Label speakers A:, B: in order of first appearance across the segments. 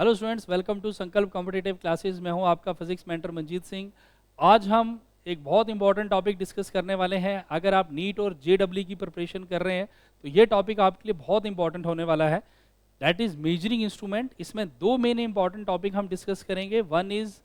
A: Hello students, welcome to संकल्प competitive classes. मैं हूं आपका फिजिक्स मेंटर मंजीत सिंह। आज हम एक बहुत इंपॉर्टेंट टॉपिक डिस्कस करने वाले हैं। अगर आप नीट और जेडब्ल्यू की प्रिपरेशन कर रहे हैं तो ये टॉपिक आपके लिए बहुत इंपॉर्टेंट होने वाला है। That is measuring instrument. इसमें दो मेन इंपॉर्टेंट टॉपिक हम डिस्कस करेंगे। One is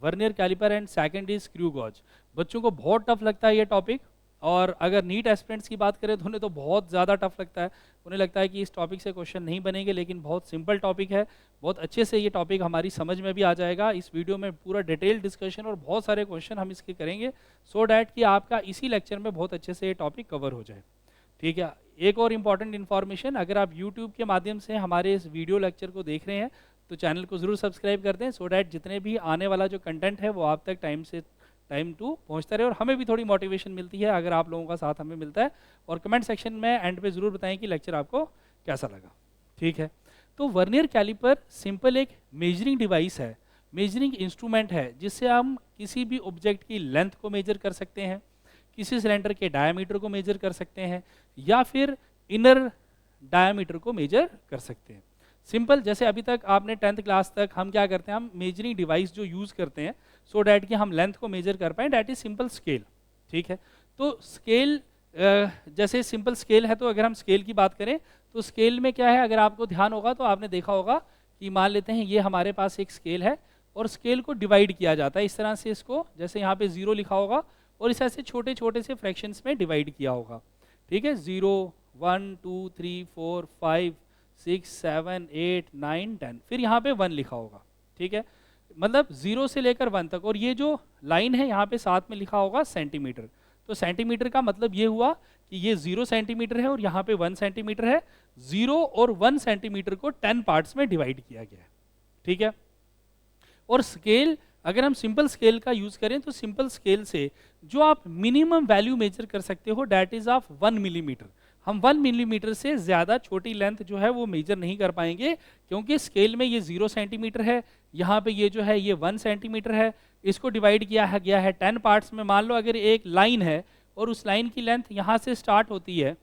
A: vernier caliper and second is screw gauge. बच्चों को बहुत टफ लगता है ये टॉपिक, और अगर नीट एस्पिरेंट्स की बात करें तो उन्हें तो बहुत ज़्यादा टफ लगता है। उन्हें लगता है कि इस टॉपिक से क्वेश्चन नहीं बनेंगे, लेकिन बहुत सिंपल टॉपिक है। बहुत अच्छे से ये टॉपिक हमारी समझ में भी आ जाएगा। इस वीडियो में पूरा डिटेल डिस्कशन और बहुत सारे क्वेश्चन हम इसके करेंगे, सो डैट कि आपका इसी लेक्चर में बहुत अच्छे से ये टॉपिक कवर हो जाए। ठीक है। एक और इम्पॉर्टेंट इन्फॉर्मेशन, अगर आप यूट्यूब के माध्यम से हमारे इस वीडियो लेक्चर को देख रहे हैं तो चैनल को ज़रूर सब्सक्राइब कर दें, सो डैट जितने भी आने वाला जो कंटेंट है वो आप तक टाइम टू पहुंचता रहे, और हमें भी थोड़ी मोटिवेशन मिलती है अगर आप लोगों का साथ हमें मिलता है। और कमेंट सेक्शन में एंड पे ज़रूर बताएं कि लेक्चर आपको कैसा लगा। ठीक है। तो वर्नियर कैलिपर सिंपल एक मेजरिंग डिवाइस है, मेजरिंग इंस्ट्रूमेंट है, जिससे हम किसी भी ऑब्जेक्ट की लेंथ को मेजर कर सकते हैं, किसी सिलेंडर के डायमीटर को मेजर कर सकते हैं, या फिर इनर डायमीटर को मेजर कर सकते हैं। सिंपल, जैसे अभी तक आपने 10th क्लास तक हम क्या करते हैं, हम मेजरिंग डिवाइस जो यूज़ करते हैं सो डैट कि हम लेंथ को मेजर कर पाएँ, डैट इज सिंपल स्केल। ठीक है। तो स्केल, जैसे सिंपल स्केल है, तो अगर हम स्केल की बात करें तो स्केल में क्या है, अगर आपको ध्यान होगा तो आपने देखा होगा कि मान लेते हैं ये हमारे पास एक स्केल है और स्केल को डिवाइड किया जाता है इस तरह से, इसको जैसे यहाँ पे 0 लिखा होगा और इस ऐसे छोटे छोटे से फ्रैक्शंस में डिवाइड किया होगा। ठीक है। 0 1 2 3 4 5 6 7 8 9 10, फिर यहाँ पे 1 लिखा होगा। ठीक है। मतलब 0 से लेकर 1 तक, और ये जो लाइन है यहाँ पे साथ में लिखा होगा सेंटीमीटर। तो सेंटीमीटर का मतलब ये हुआ कि ये 0 सेंटीमीटर है और यहाँ पे 1 सेंटीमीटर है। 0 और 1 सेंटीमीटर को 10 पार्ट्स में डिवाइड किया गया है। ठीक है। और स्केल, अगर हम सिंपल स्केल का यूज करें तो सिंपल स्केल से जो आप मिनिमम वैल्यू मेजर कर सकते हो, डैट इज ऑफ 1 मिलीमीटर। हम 1 मिलीमीटर से ज़्यादा छोटी लेंथ जो है वो मेजर नहीं कर पाएंगे, क्योंकि स्केल में ये 0 सेंटीमीटर है, यहाँ पे ये जो है ये 1 सेंटीमीटर है। इसको डिवाइड किया गया है 10 पार्ट्स में। मान लो अगर एक लाइन है और उस लाइन की लेंथ यहाँ से स्टार्ट होती है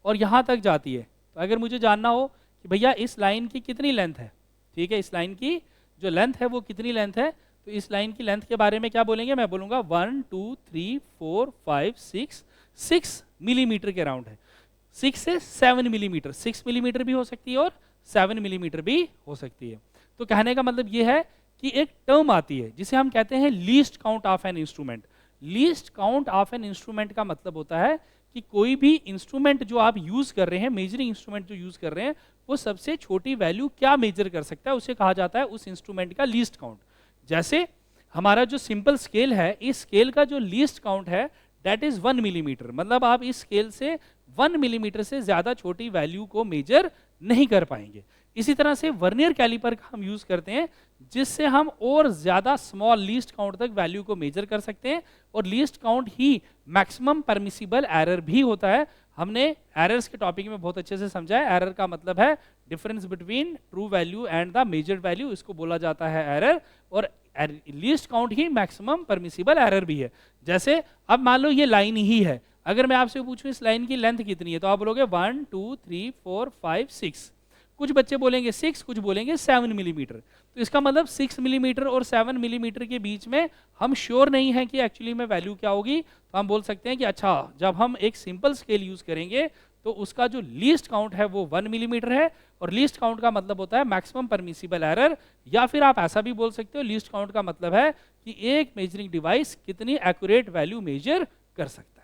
A: और यहाँ तक जाती है, तो अगर मुझे जानना हो कि भैया इस लाइन की कितनी लेंथ है, ठीक है, इस लाइन की जो लेंथ है वो कितनी लेंथ है, तो इस लाइन की लेंथ के बारे में क्या बोलेंगे, मैं बोलूँगा 1 2 3 4 5 6 मिलीमीटर के अराउंड है। 6 से 7 मिलीमीटर, 6 मिलीमीटर भी हो सकती है और 7 मिलीमीटर भी हो सकती है। तो कहने का मतलब ये है कि एक टर्म आती है जिसे हम कहते हैं least count of an instrument. Least count of an instrument का मतलब होता है कि कोई भी इंस्ट्रूमेंट जो आप यूज कर रहे हैं, मेजरिंग इंस्ट्रूमेंट जो यूज कर रहे हैं, वो सबसे छोटी वैल्यू क्या मेजर कर सकता है, उसे कहा जाता है उस इंस्ट्रूमेंट का लीस्ट काउंट। जैसे हमारा जो सिंपल स्केल है, इस स्केल का जो लीस्ट काउंट है दैट इज 1 मिलीमीटर। मतलब आप इस स्केल से 1 मिलीमीटर से ज्यादा छोटी वैल्यू को मेजर नहीं कर पाएंगे। इसी तरह से वर्नियर कैलिपर का हम यूज करते हैं, जिससे हम और ज्यादा स्मॉल लीस्ट काउंट तक वैल्यू को मेजर कर सकते हैं, और लीस्ट काउंट ही मैक्सिमम परमिसिबल एरर भी होता है। हमने एरर्स के टॉपिक में बहुत अच्छे से समझा है। एरर का मतलब है difference between true value and the measured value, इसको बोला जाता है एरर, और लीस्ट काउंट ही मैक्सिमम परमिसिबल एरर भी है। जैसे अब मान लो ये लाइन ही है, अगर मैं आपसे पूछूं इस लाइन की लेंथ कितनी है, तो आप बोलोगे 1 2 3 4 5 6। कुछ बच्चे बोलेंगे 6, कुछ बोलेंगे 7 मिलीमीटर। तो इसका मतलब 6 मिलीमीटर और 7 मिलीमीटर के बीच में हम श्योर नहीं है कि एक्चुअली में वैल्यू क्या होगी। तो हम बोल सकते हैं कि अच्छा, जब हम एक सिंपल स्केल यूज करेंगे तो उसका जो लीस्ट काउंट है वो 1 मिलीमीटर है, और लीस्ट काउंट का मतलब होता है मैक्सिमम परमिसिबल एरर। या फिर आप ऐसा भी बोल सकते हो, लीस्ट काउंट का मतलब है कि एक मेजरिंग डिवाइस कितनी एक्यूरेट वैल्यू मेजर कर सकता है।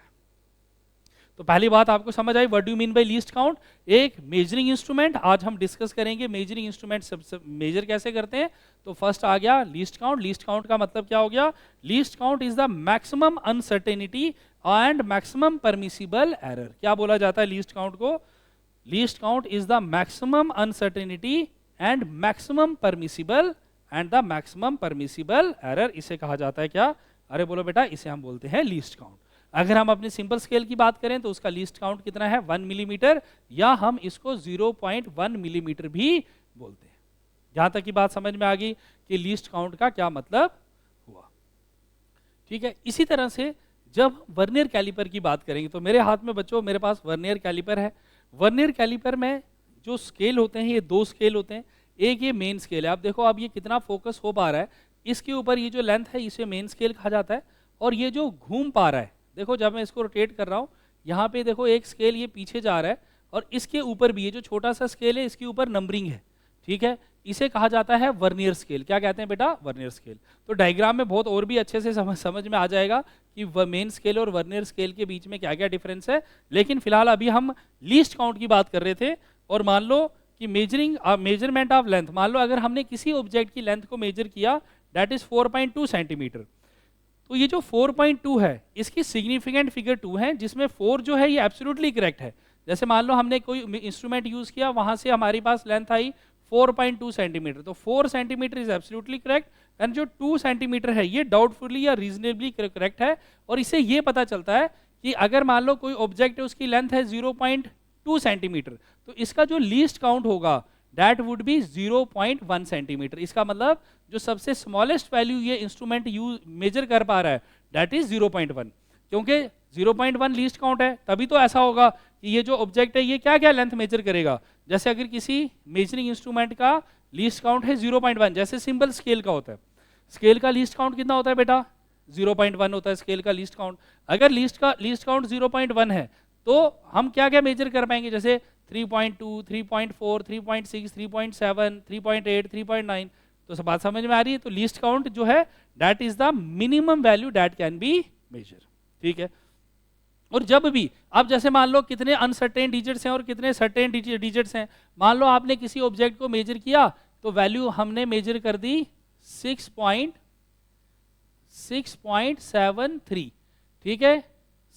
A: तो पहली बात आपको समझ आई, what do you mean by least count. एक मेजरिंग इंस्ट्रूमेंट, आज हम डिस्कस करेंगे मेजरिंग इंस्ट्रूमेंट सब मेजर कैसे करते हैं। तो फर्स्ट आ गया लीस्ट काउंट। लीस्ट काउंट का मतलब क्या हो गया, least count is the maximum uncertainty and maximum permissible error. क्या बोला जाता है लीस्ट काउंट को, least count is the maximum uncertainty and maximum permissible and the maximum permissible error. इसे कहा जाता है क्या, अरे बोलो बेटा, इसे हम बोलते हैं लीस्ट काउंट। अगर हम अपने सिंपल स्केल की बात करें तो उसका लीस्ट काउंट कितना है, 1 मिलीमीटर, या हम इसको 0.1 मिलीमीटर भी बोलते हैं। जहां तक की बात समझ में आ गई कि लीस्ट काउंट का क्या मतलब हुआ। ठीक है। इसी तरह से जब वर्नियर कैलिपर की बात करेंगे, तो मेरे हाथ में बच्चों, मेरे पास वर्नियर कैलिपर है। वर्नियर कैलिपर में जो स्केल होते हैं, ये 2 स्केल होते हैं। एक ये मेन स्केल है। अब देखो अब ये कितना फोकस हो पा रहा है, इसके ऊपर ये जो लेंथ है इसे मेन स्केल कहा जाता है। और ये जो घूम पा रहा है, देखो जब मैं इसको रोटेट कर रहा हूँ, यहाँ पे देखो एक स्केल ये पीछे जा रहा है और इसके ऊपर भी ये जो छोटा सा स्केल है इसके ऊपर नंबरिंग है, ठीक है, इसे कहा जाता है वर्नियर स्केल। क्या कहते हैं बेटा? Vernier scale. तो डायग्राम में बहुत और भी अच्छे से समझ में आ जाएगा कि मेन स्केल और वर्नियर स्केल के बीच में क्या क्या डिफरेंस है। लेकिन फिलहाल अभी हम लीस्ट काउंट की बात कर रहे थे। और मान लो कि मेजरमेंट ऑफ लेंथ, मान लो अगर हमने किसी ऑब्जेक्ट की लेंथ को मेजर किया, दैट इज 4.2 सेंटीमीटर। तो ये जो 4.2 है इसकी सिग्निफिकेंट फिगर 2 है, जिसमें 4 जो है ये एब्सोल्युटली करेक्ट है। जैसे मान लो हमने कोई इंस्ट्रूमेंट यूज किया, वहां से हमारे पास लेंथ आई 4.2 सेंटीमीटर, तो 4 centimetre is absolutely correct, and जो 2 सेंटीमीटर है ये डाउटफुली या रीजनेबली करेक्ट है। और इससे ये पता चलता है कि अगर मान लो कोई ऑब्जेक्ट है उसकी लेंथ है 0.2 सेंटीमीटर, तो इसका जो लीस्ट काउंट होगा दैट वुड बी 0.1 सेंटीमीटर। इसका मतलब जो सबसे स्मॉलेस्ट वैल्यू ये इंस्ट्रूमेंट मेजर कर पा रहा है दैट इज 0.1, क्योंकि 0.1 लीस्ट काउंट है, तभी तो ऐसा होगा कि ये जो ऑब्जेक्ट है ये क्या क्या लेंथ मेजर करेगा। जैसे अगर किसी मेजरिंग इंस्ट्रूमेंट का लीस्ट काउंट है 0.1, जैसे सिंपल स्केल का होता है, स्केल का लीस्ट काउंट कितना होता है बेटा? 0.1 होता है स्केल का लीस्ट काउंट। अगर लीस्ट काउंट 0.1 है तो हम क्या क्या मेजर कर पाएंगे? जैसे 3.2, 3.4, 3.6, 3.7, 3.8, 3.9। तो सब बात समझ में आ रही है? तो लीस्ट काउंट जो है that is the minimum value that can be measure, ठीक है। और जब भी अब जैसे मान लो कितने अनसर्टेन डिजिट्स हैं और कितने सर्टेन डिजिट्स हैं, मान लो आपने किसी ऑब्जेक्ट को मेजर किया तो वैल्यू हमने मेजर कर दी 6.73, ठीक है,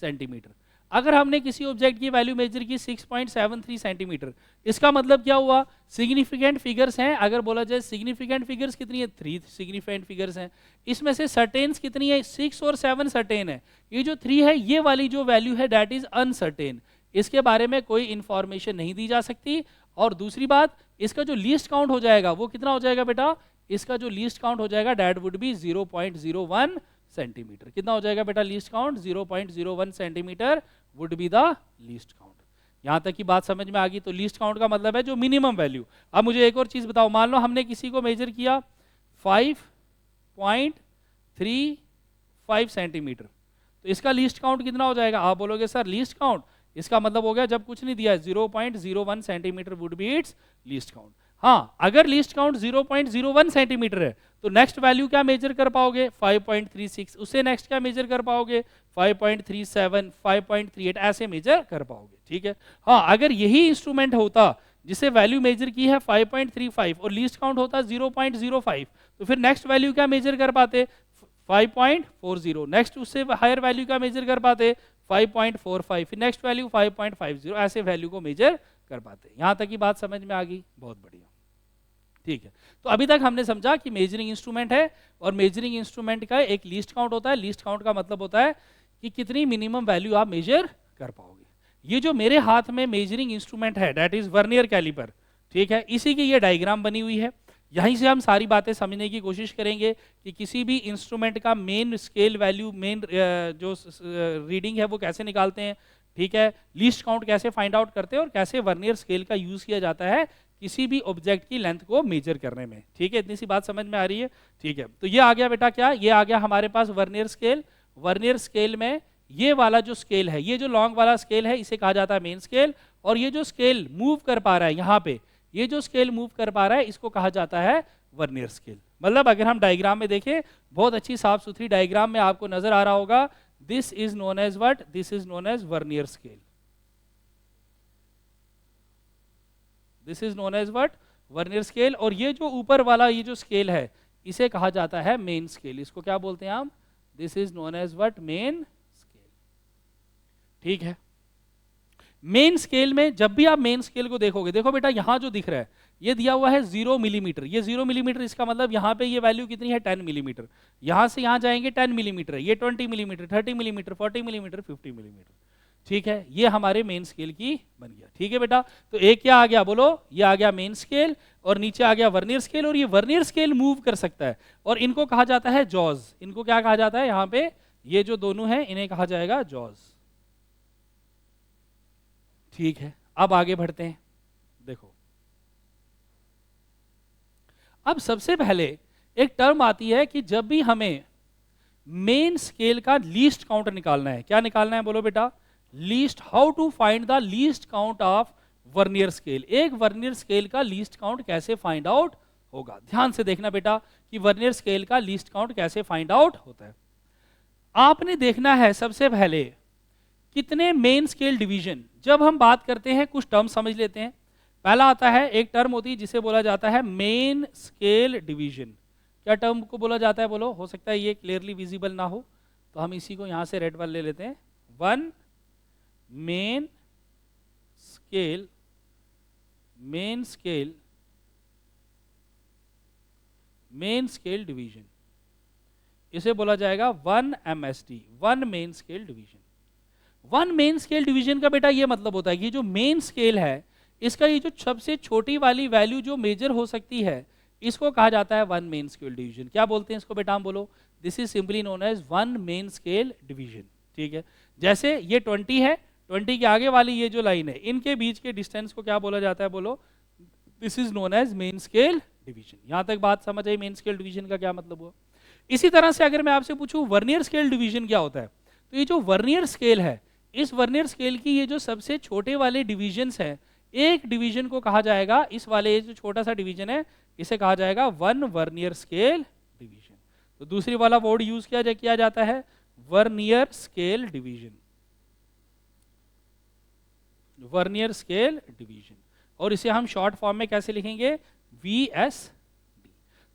A: सेंटीमीटर। अगर हमने किसी ऑब्जेक्ट की वैल्यू मेजर की 6.73 सेंटीमीटर, इसका मतलब क्या हुआ? सिग्निफिकेंट फिगर्स हैं, अगर बोला जाए सिग्निफिकेंट फिगर्स कितनी है? 3 सिग्निफिकेंट फिगर्स हैं। इसमें से सर्टेन्स कितनी है? 6 और 7 सर्टेन है। ये जो 3 है ये वाली जो वैल्यू है दैट इज अनसर्टेन, इसके बारे में कोई इंफॉर्मेशन नहीं दी जा सकती। और दूसरी बात, इसका जो लीस्ट काउंट हो जाएगा वो कितना हो जाएगा बेटा? इसका जो लीस्ट काउंट हो जाएगा दैट वुड बी 0.01 सेंटीमीटर। कितना हो जाएगा बेटा least count? 0.01 centimetre would be the least count. यहां तक की बात समझ में आ गई? तो लीस्ट काउंट का मतलब है जो मिनिमम वैल्यू। अब मुझे एक और चीज बताओ, मान लो हमने किसी को मेजर किया 5.35 सेंटीमीटर, तो इसका लीस्ट काउंट कितना हो जाएगा? आप बोलोगे सर लीस्ट काउंट, इसका मतलब हो गया जब कुछ नहीं दिया है 0.01 centimetre would be it's least count. हाँ, अगर लीस्ट काउंट 0.01 सेंटीमीटर है तो नेक्स्ट वैल्यू क्या मेजर कर पाओगे? 5.36। उससे नेक्स्ट क्या मेजर कर पाओगे? 5.37, 5.38, ऐसे मेजर कर पाओगे, ठीक है। हाँ, अगर यही इंस्ट्रूमेंट होता जिसे वैल्यू मेजर की है 5.35 और लीस्ट काउंट होता 0.05, तो फिर नेक्स्ट वैल्यू क्या मेजर कर पाते? 5.40। नेक्स्ट उससे हायर वैल्यू क्या मेजर कर पाते? 5.45। फिर नेक्स्ट वैल्यू 5.50, ऐसे वैल्यू को मेजर कर पाते। यहां तक की बात समझ में आ गई? बहुत बढ़िया, ठीक है। तो अभी तक हमने समझा कि मेजरिंग इंस्ट्रूमेंट है और मेजरिंग इंस्ट्रूमेंट का एक लीस्ट काउंट होता है। लीस्ट काउंट का मतलब होता है कि कितनी मिनिमम वैल्यू आप मेजर कर पाओगे। ये जो मेरे हाथ में मेजरिंग इंस्ट्रूमेंट है दैट इज वर्नियर कैलिपर, ठीक है, इसी की ये डायग्राम बनी हुई है। यहीं से हम सारी बातें समझने की कोशिश करेंगे कि किसी भी इंस्ट्रूमेंट का मेन स्केल वैल्यू, मेन जो रीडिंग है वो कैसे निकालते हैं, ठीक है, लीस्ट काउंट कैसे फाइंड आउट करते हैं और कैसे वर्नियर स्केल का यूज किया जाता है किसी भी ऑब्जेक्ट की लेंथ को मेजर करने में, ठीक है। इतनी सी बात समझ में आ रही है? ठीक है, तो ये आ गया बेटा क्या? ये आ गया हमारे पास वर्नियर स्केल। वर्नियर स्केल में ये वाला जो स्केल है, ये जो लॉन्ग वाला स्केल है इसे कहा जाता है मेन स्केल, और ये जो स्केल मूव कर पा रहा है यहाँ पे, ये जो स्केल मूव कर पा रहा है इसको कहा जाता है वर्नियर स्केल। मतलब अगर हम डायग्राम में देखें, बहुत अच्छी साफ सुथरी डायग्राम में आपको नजर आ रहा होगा, this is known as what? This is known as vernier scale. This is known as what? Vernier scale. और ये जो ऊपर वाला ये जो स्केल है इसे कहा जाता है मेन स्केल। इसको क्या बोलते हैं हम? This is known as what? Main scale, ठीक है। मेन स्केल में जब भी आप मेन स्केल को देखोगे, देखो बेटा यहां जो दिख रहा है ये दिया हुआ है 0 मिलीमीटर। ये 0 मिलीमीटर, इसका मतलब यहाँ पे ये वैल्यू कितनी है? 10 मिलीमीटर। यहां से यहां जाएंगे 10 मिलीमीटर, ये 20 मिलीमीटर, 30 मिलीमीटर, 40 मिलीमीटर, 50 मिलीमीटर, ठीक है। ये हमारे मेन स्केल की बन गया, ठीक है बेटा। तो एक क्या आ गया बोलो? ये आ गया मेन स्केल, और नीचे आ गया वर्नियर स्केल। और ये वर्नियर स्केल मूव कर सकता है और इनको कहा जाता है जॉज। इनको क्या कहा जाता है? यहाँ पे ये जो दोनों हैं इन्हें कहा जाएगा जॉज, ठीक है। अब आगे बढ़ते हैं, देखो अब सबसे पहले एक टर्म आती है कि जब भी हमें मेन स्केल का लीस्ट काउंट निकालना है, क्या निकालना है बोलो बेटा? Least, how to find the least count of vernier scale. एक वर्नियर स्केल का लीस्ट काउंट कैसे फाइंड आउट होगा? ध्यान से देखना बेटा कि वर्नियर स्केल का लीस्ट काउंट कैसे फाइंड आउट होता है। आपने देखना है सबसे पहले कितने मेन स्केल डिवीजन। जब हम बात करते हैं कुछ टर्म समझ लेते हैं। पहला आता है, एक टर्म होती है जिसे बोला जाता है मेन स्केल डिवीजन। क्या टर्म को बोला जाता है बोलो? हो सकता है ये क्लियरली विजिबल ना हो, तो हम इसी को यहां से रेड वाले ले लेते हैं। One main scale, main scale, main scale division, इसे बोला जाएगा 1 MSD, 1 main scale division. 1 main scale division का बेटा ये मतलब होता है कि जो मेन स्केल है इसका ये जो सबसे छोटी वाली वैल्यू जो मेजर हो सकती है, इसको कहा जाता है 1 मेन स्केल डिवीजन। क्या बोलते हैं इसको बेटा? हम बोलो this is simply known as 1 main scale division. ठीक है, जैसे ये 20 है, 20 के आगे वाली ये जो लाइन है, इनके बीच के डिस्टेंस को क्या बोला जाता है बोलो? This is known as main scale division. यहां तक बात समझ आई मेन स्केल डिवीजन का क्या मतलब हुआ? इसी तरह से अगर मैं आपसे पूछूं वर्नियर स्केल डिवीजन क्या होता है, तो ये जो वर्नियर स्केल है, इस वर्नियर स्केल की ये जो सबसे छोटे वाले डिविजन्स हैं, एक डिवीजन को कहा जाएगा, इस वाले ये जो छोटा सा डिवीजन है इसे कहा जाएगा 1 वर्नियर स्केल डिवीजन। तो दूसरी वाला वर्ड यूज किया जाता है vernier scale division, vernier scale division. और इसे हम शॉर्ट फॉर्म में कैसे लिखेंगे? VSD।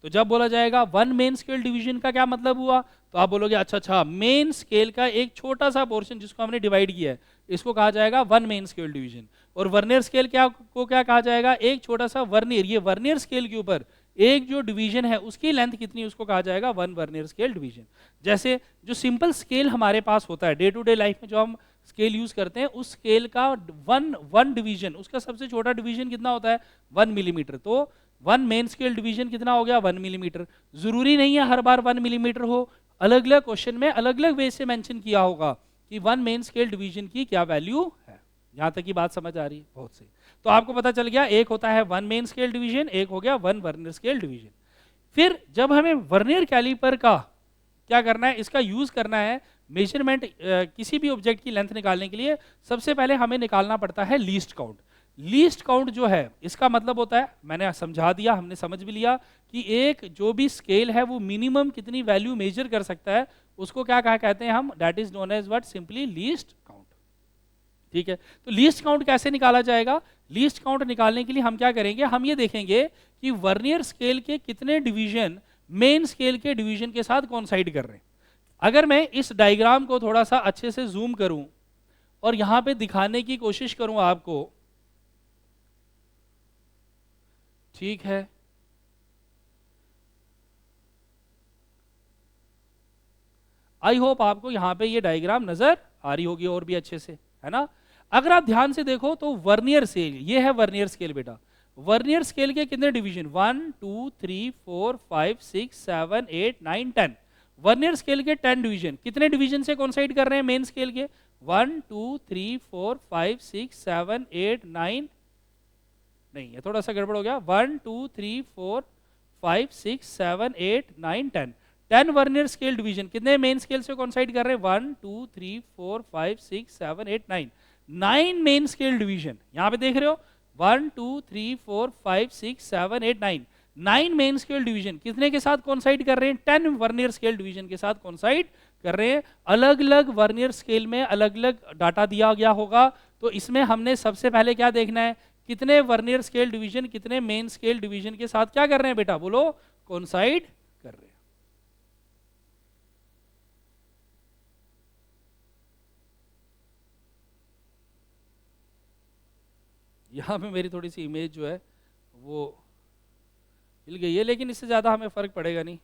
A: तो जब बोला जाएगा 1 मेन स्केल डिवीजन का क्या मतलब हुआ, तो आप बोलोगे अच्छा मेन स्केल का एक छोटा सा पोर्शन जिसको हमने डिवाइड किया है, इसको कहा जाएगा 1 मेन स्केल डिवीजन। और वर्नियर स्केल क्या कहा जाएगा? एक छोटा सा वर्नियर, ये वर्नियर स्केल के ऊपर एक जो डिवीजन है उसकी लेंथ कितनी, उसको कहा जाएगा 1 वर्नियर स्केल डिवीजन। जैसे जो सिंपल स्केल हमारे पास होता है डे टू डे लाइफ में, जो हम स्केल यूज करते हैं, उस स्केल का वन डिवीजन, उसका सबसे छोटा डिवीजन कितना होता है? 1 मिलीमीटर। तो 1 मेन स्केल डिवीजन कितना हो गया? 1 मिलीमीटर। जरूरी नहीं है हर बार 1 मिलीमीटर हो, अलग अलग क्वेश्चन में अलग अलग वे से मेंशन किया होगा कि 1 मेन स्केल डिवीजन की क्या वैल्यू है। यहां तक की बात समझ आ रही है? बहुत सही। तो आपको पता चल गया, एक होता है 1 मेन स्केल डिवीजन, एक हो गया 1 वर्नियर स्केल डिवीजन। फिर जब हमें वर्नियर कैलिपर का क्या करना है, इसका यूज करना है मेजरमेंट किसी भी ऑब्जेक्ट की लेंथ निकालने के लिए, सबसे पहले हमें निकालना पड़ता है लीस्ट काउंट। लीस्ट काउंट जो है इसका मतलब होता है, मैंने समझा दिया, हमने समझ भी लिया कि एक जो भी स्केल है वो मिनिमम कितनी वैल्यू मेजर कर सकता है, उसको क्या कहते हैं हम? That is known as what? Simply least count. ठीक है, तो लीस्ट काउंट कैसे निकाला जाएगा? लीस्ट काउंट निकालने के लिए हम क्या करेंगे? हम ये देखेंगे कि वर्नियर स्केल के कितने डिवीजन मेन स्केल के डिवीजन के साथ कोइंसाइड कर रहे हैं। अगर मैं इस डायग्राम को थोड़ा सा अच्छे से जूम करूं और यहां पे दिखाने की कोशिश करूं आपको, ठीक है, आई होप आपको यहां पे ये डायग्राम नजर आ रही होगी और भी अच्छे से, है ना? अगर आप ध्यान से देखो तो वर्नियर स्केल, ये है वर्नियर स्केल बेटा। वर्नियर स्केल के कितने डिवीजन? 1 2 3 4 5 6 7 8 9 10। वर्नियर स्केल के 10 डिवीजन कितने डिवीजन से कोइंसाइड कर रहे हैं मेन स्केल के? 1 2 3 4 5 6 7 8 9, नहीं है, थोड़ा सा गड़बड़ हो गया। 1 2 3 4 5 6 7 8 9 10। 10 वर्नियर स्केल डिवीजन कितने मेन स्केल से कोइंसाइड कर रहे हैं? 1 2 3 4 5 6 7 8 9। 9 मेन स्केल डिवीजन, यहां पे देख रहे हो 1 2 3 4 5 6 7 8 9। 9 मेन स्केल डिवीजन कितने के साथ कोइंसाइड कर रहे हैं? 10 वर्नियर स्केल डिवीजन के साथ कोइंसाइड कर रहे हैं। अलग अलग वर्नियर स्केल में अलग अलग डाटा दिया गया होगा, तो इसमें हमने सबसे पहले क्या देखना है? कितने वर्नियर स्केल डिवीजन कितने मेन स्केल डिवीजन के साथ क्या कर रहे हैं बेटा? बोलो, कोइंसाइड कर रहे हैं। यहाँ पे मेरी थोड़ी सी इमेज जो है वो हिल गई है, लेकिन इससे ज़्यादा हमें फ़र्क पड़ेगा नहीं।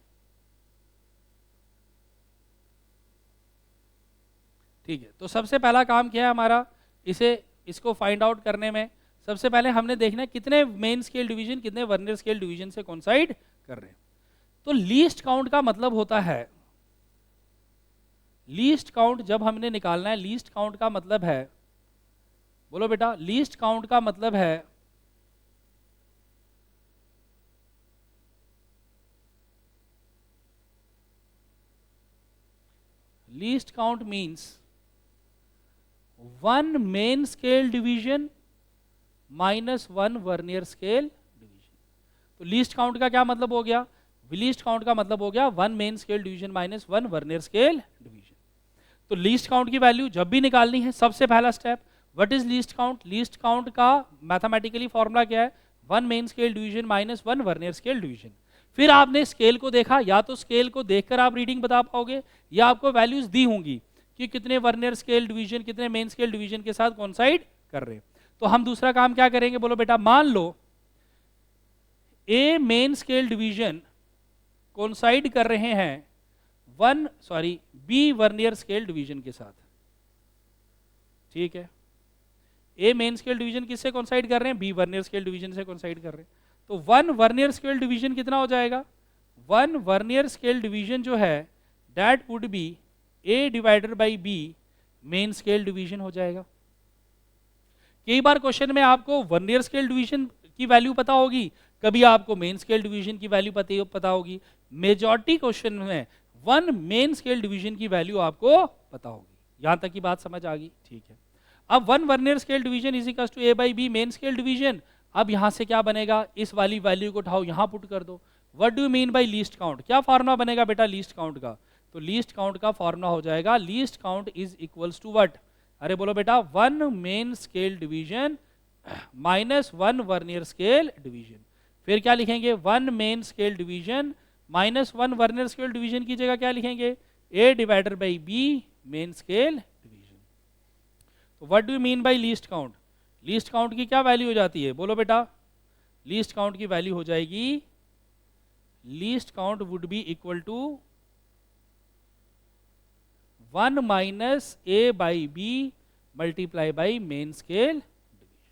A: ठीक है, तो सबसे पहला काम क्या है हमारा? इसको फाइंड आउट करने में सबसे पहले हमने देखना है कितने मेन स्केल डिवीजन कितने वर्नियर स्केल डिवीजन से कोइंसाइड कर रहे हैं। तो लीस्ट काउंट का मतलब होता है, लीस्ट काउंट जब हमने निकालना है, लीस्ट काउंट का मतलब है, बोलो बेटा, लीस्ट काउंट का मतलब है least count means one main scale division minus one vernier scale division. तो लीस्ट काउंट का क्या मतलब हो गया? लीस्ट काउंट का मतलब हो गया one main scale division minus one vernier scale division. तो लीस्ट काउंट की वैल्यू जब भी निकालनी है, सबसे पहला step what is least count? Least count का मैथमेटिकली फॉर्मूला क्या है? One main scale division minus one vernier scale division. फिर आपने स्केल को देखा, या तो स्केल को देखकर आप रीडिंग बता पाओगे या आपको वैल्यूज दी होंगी कि कितने वर्नियर स्केल डिवीजन कितने मेन स्केल डिवीजन के साथ कॉन्साइड कर रहे हैं। तो हम दूसरा काम क्या करेंगे? बोलो बेटा। मान लो ए मेन स्केल डिवीजन कॉन्साइड कर रहे हैं बी वर्नियर स्केल डिवीजन के साथ। ठीक है, ए मेन स्केल डिवीजन किससे कॉन्साइड कर रहे हैं? बी वर्नियर स्केल डिवीजन से कॉन्साइड कर रहे हैं। तो वन वर्नियर स्केल डिवीजन कितना हो जाएगा? वन वर्नियर स्केल डिवीजन जो है that would be a divided by b main scale division हो जाएगा। कई बार क्वेश्चन में आपको वर्नियर स्केल डिवीजन की वैल्यू पता होगी, कभी आपको मेन स्केल डिवीजन की वैल्यू पता होगी। मेजॉरिटी क्वेश्चन में वन मेन स्केल डिवीजन की वैल्यू आपको पता होगी। यहां तक की बात समझ आ गई? ठीक है। अब one vernier scale division is equal to a by b main scale division. अब यहां से क्या बनेगा? इस वाली वैल्यू को उठाओ, यहां पुट कर दो। What do you mean by least count? क्या फॉर्मूला बनेगा बेटा लीस्ट काउंट का? तो लीस्ट काउंट का फॉर्मूला हो जाएगा least count is equals to what? अरे बोलो बेटा, one main scale division minus one vernier scale division. फिर क्या लिखेंगे? One main scale division minus one vernier scale division की जगह क्या लिखेंगे? A divided by b main scale division. तो what do you mean by least count? Least count की क्या वैल्यू हो जाती है? बोलो बेटा। लीस्ट काउंट की वैल्यू हो जाएगी, least count would be equal to one minus a by b multiply by main scale division.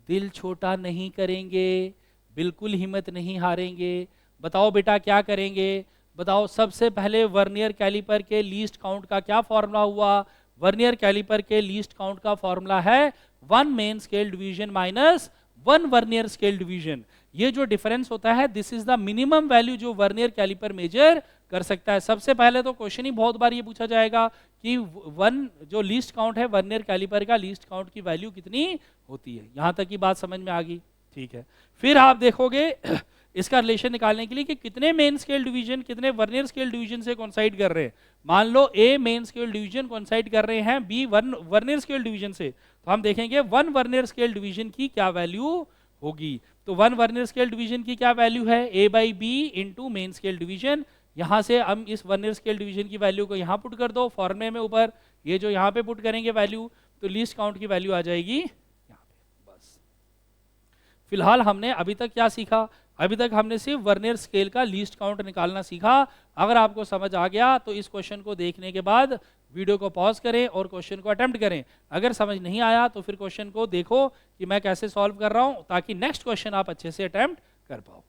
A: दिल छोटा नहीं करेंगे, बिल्कुल हिम्मत नहीं हारेंगे। बताओ बेटा क्या करेंगे? बताओ। सबसे पहले वर्नियर कैलिपर के लीस्ट काउंट का क्या फॉर्मूला हुआ? वर्नियर कैलिपर के लीस्ट काउंट का फॉर्मूला है one main scale division minus one vernier scale division. ये जो डिफरेंस होता है this is the minimum value जो वर्नियर कैलिपर मेजर कर सकता है। सबसे पहले तो क्वेश्चन ही बहुत बार ये पूछा जाएगा कि वन जो लीस्ट काउंट है वर्नियर कैलिपर का लीस्ट काउंट की वैल्यू कितनी होती है। यहां तक की बात समझ में आ गई? ठीक है। फिर आप देखोगे इसका रिलेशन निकालने के लिए कि कितने मेन स्केल डिवीजन कितने वर्नियर स्केल डिवीजन से कॉन्साइड कर रहे हैं। मान लो ए मेन स्केल डिवीजन कॉन्साइड कर रहे हैं बी वर्नियर स्केल डिवीजन से, तो हम देखेंगे वन वर्नियर स्केल डिवीजन की क्या वैल्यू होगी। तो वन वर्नियर स्केल डिवीजन की क्या वैल्यू है? A by b into main scale division. यहां से हम इस वर्नियर स्केल डिवीजन की वैल्यू को यहां पुट कर दो फॉर्मूले में ऊपर, ये जो यहां पे पुट करेंगे वैल्यू, तो लीस्ट काउंट की वैल्यू आ जाएगी यहां पे। बस फिलहाल हमने अभी तक क्या सीखा? अभी तक हमने सिर्फ वर्नियर स्केल का लीस्ट काउंट निकालना सीखा। अगर आपको समझ आ गया तो इस क्वेश्चन को देखने के बाद वीडियो को पॉज करें और क्वेश्चन को अटेम्प्ट करें। अगर समझ नहीं आया तो फिर क्वेश्चन को देखो कि मैं कैसे सॉल्व कर रहा हूं, ताकि नेक्स्ट क्वेश्चन आप अच्छे से अटेम्प्ट कर पाओ।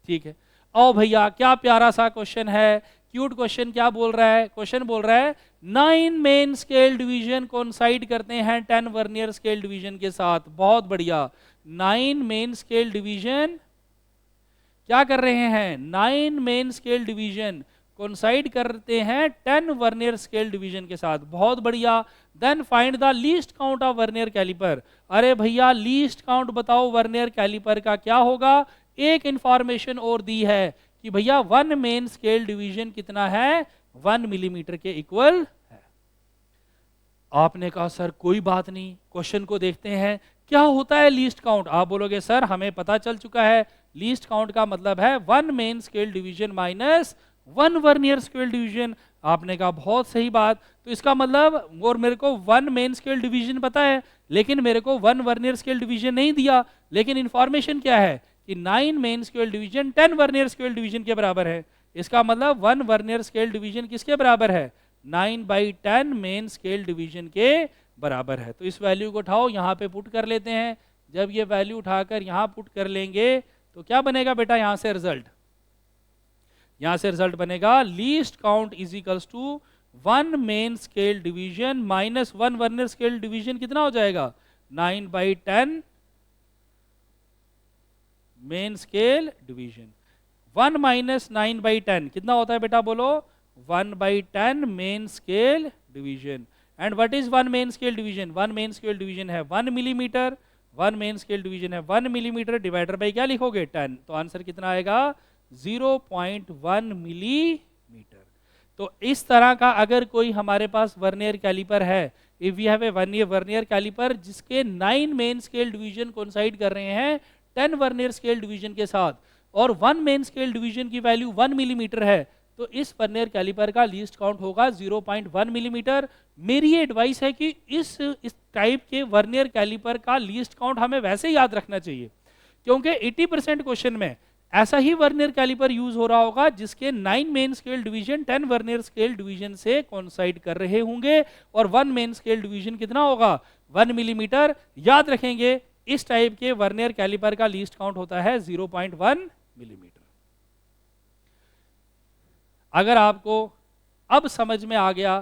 A: ठीक है। आओ भैया, क्या प्यारा सा क्वेश्चन है, क्यूट क्वेश्चन। क्या बोल रहा है? क्वेश्चन बोल रहा है 9 मेन स्केल डिवीजन कोइंसाइड करते हैं 10 वर्नियर स्केल डिवीजन के साथ। बहुत बढ़िया। 9 मेन स्केल डिवीजन क्या कर रहे हैं? 9 मेन स्केल डिवीजन कोइंसाइड करते हैं 10 वर्नियर स्केल डिवीजन के साथ। बहुत बढ़िया। Then find the least count of vernier caliper. अरे भैया लीस्ट काउंट बताओ वर्नियर कैलिपर का क्या होगा? एक इंफॉर्मेशन और दी है कि भैया वन मेन स्केल डिवीजन कितना है? 1 मिलीमीटर के इक्वल है। आपने कहा सर कोई बात नहीं, क्वेश्चन को देखते हैं क्या होता है लीस्ट काउंट। आप बोलोगे सर हमें पता चल चुका है, लीस्ट काउंट का मतलब है one main scale division minus one vernier scale division. आपने कहा बहुत सही बात। तो इसका मतलब और मेरे को वन मेन स्केल डिवीजन पता है, लेकिन मेरे को वन वर्नियर स्केल डिवीजन नहीं दिया। लेकिन इंफॉर्मेशन क्या है कि 9 main scale division 10 vernier scale division के बराबर है। इसका मतलब वन वर्नियर स्केल डिवीजन किसके बराबर है? 9/10 मेन स्केल डिवीजन के बराबर है। तो इस वैल्यू को उठाओ, यहाँ पे पुट कर लेते हैं। जब ये वैल्यू उठाकर यहाँ पुट कर लेंगे तो क्या बनेगा बेटा? यहाँ से रिजल्ट, यहाँ से रिजल्ट बनेगा least count is equals to one main scale division minus one vernier scale division. कितना हो जाएगा? 9/10 मेन स्केल डिवीजन। 1 माइनस 9/10 कितना होता है बेटा? बोलो 1/10 main scale division. And what is 1 main scale division? 1 main scale division है 1 मिलीमीटर, 1 मेन स्केल डिवीजन है 1 मिलीमीटर, डिवाइडर बाई क्या लिखोगे 10, तो आंसर कितना आएगा 0.1 मिलीमीटर। तो इस तरह का अगर कोई हमारे पास वर्नियर कैलिपर है, if we have a vernier caliper जिसके 9 मेन स्केल डिवीजन कोइंसाइड कर रहे हैं 10 वर्नियर स्केल डिवीजन के साथ, और 1 मेन स्केल डिवीजन की वैल्यू 1 मिलीमीटर है, तो इस वर्नियर कैलिपर का लीस्ट काउंट होगा 0.1 मिलीमीटर। मेरी एडवाइस है कि इस टाइप के वर्नियर कैलिपर का लीस्ट काउंट हमें वैसे याद रखना चाहिए, क्योंकि 80% क्वेश्चन में ऐसा ही वर्नियर कैलिपर यूज हो रहा होगा जिसके 9 main scale division 10 vernier scale division से कोइंसाइड कर रहे होंगे, और 1 मेन स्केल डिवीजन कितना होगा 1 मिलीमीटर। याद रखेंगे इस टाइप के वर्नियर कैलिपर का लीस्ट काउंट होता है 0.1 मिलीमीटर। अगर आपको अब समझ में आ गया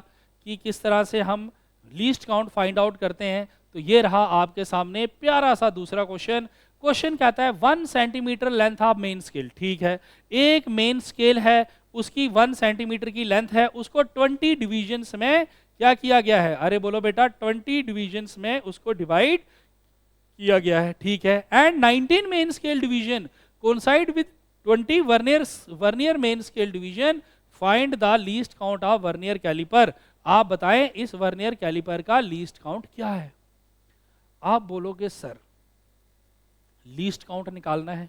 A: कि किस तरह से हम लीस्ट काउंट फाइंड आउट करते हैं, तो ये रहा आपके सामने प्यारा सा दूसरा क्वेश्चन। क्वेश्चन कहता है 1 centimetre length of main scale. ठीक है, एक मेन स्केल है, उसकी 1 सेंटीमीटर की लेंथ है, उसको 20 डिविजन्स में क्या किया गया है? अरे बोलो बेटा 20 डिविजन्स में उसको डिवाइड किया गया है। ठीक है, and 19 main scale division coincide with 20 vernier main scale division, find the least count of vernier caliper. आप बताएं इस वर्नियर कैलिपर का लीस्ट काउंट क्या है? आप बोलोगे सर लीस्ट काउंट निकालना है,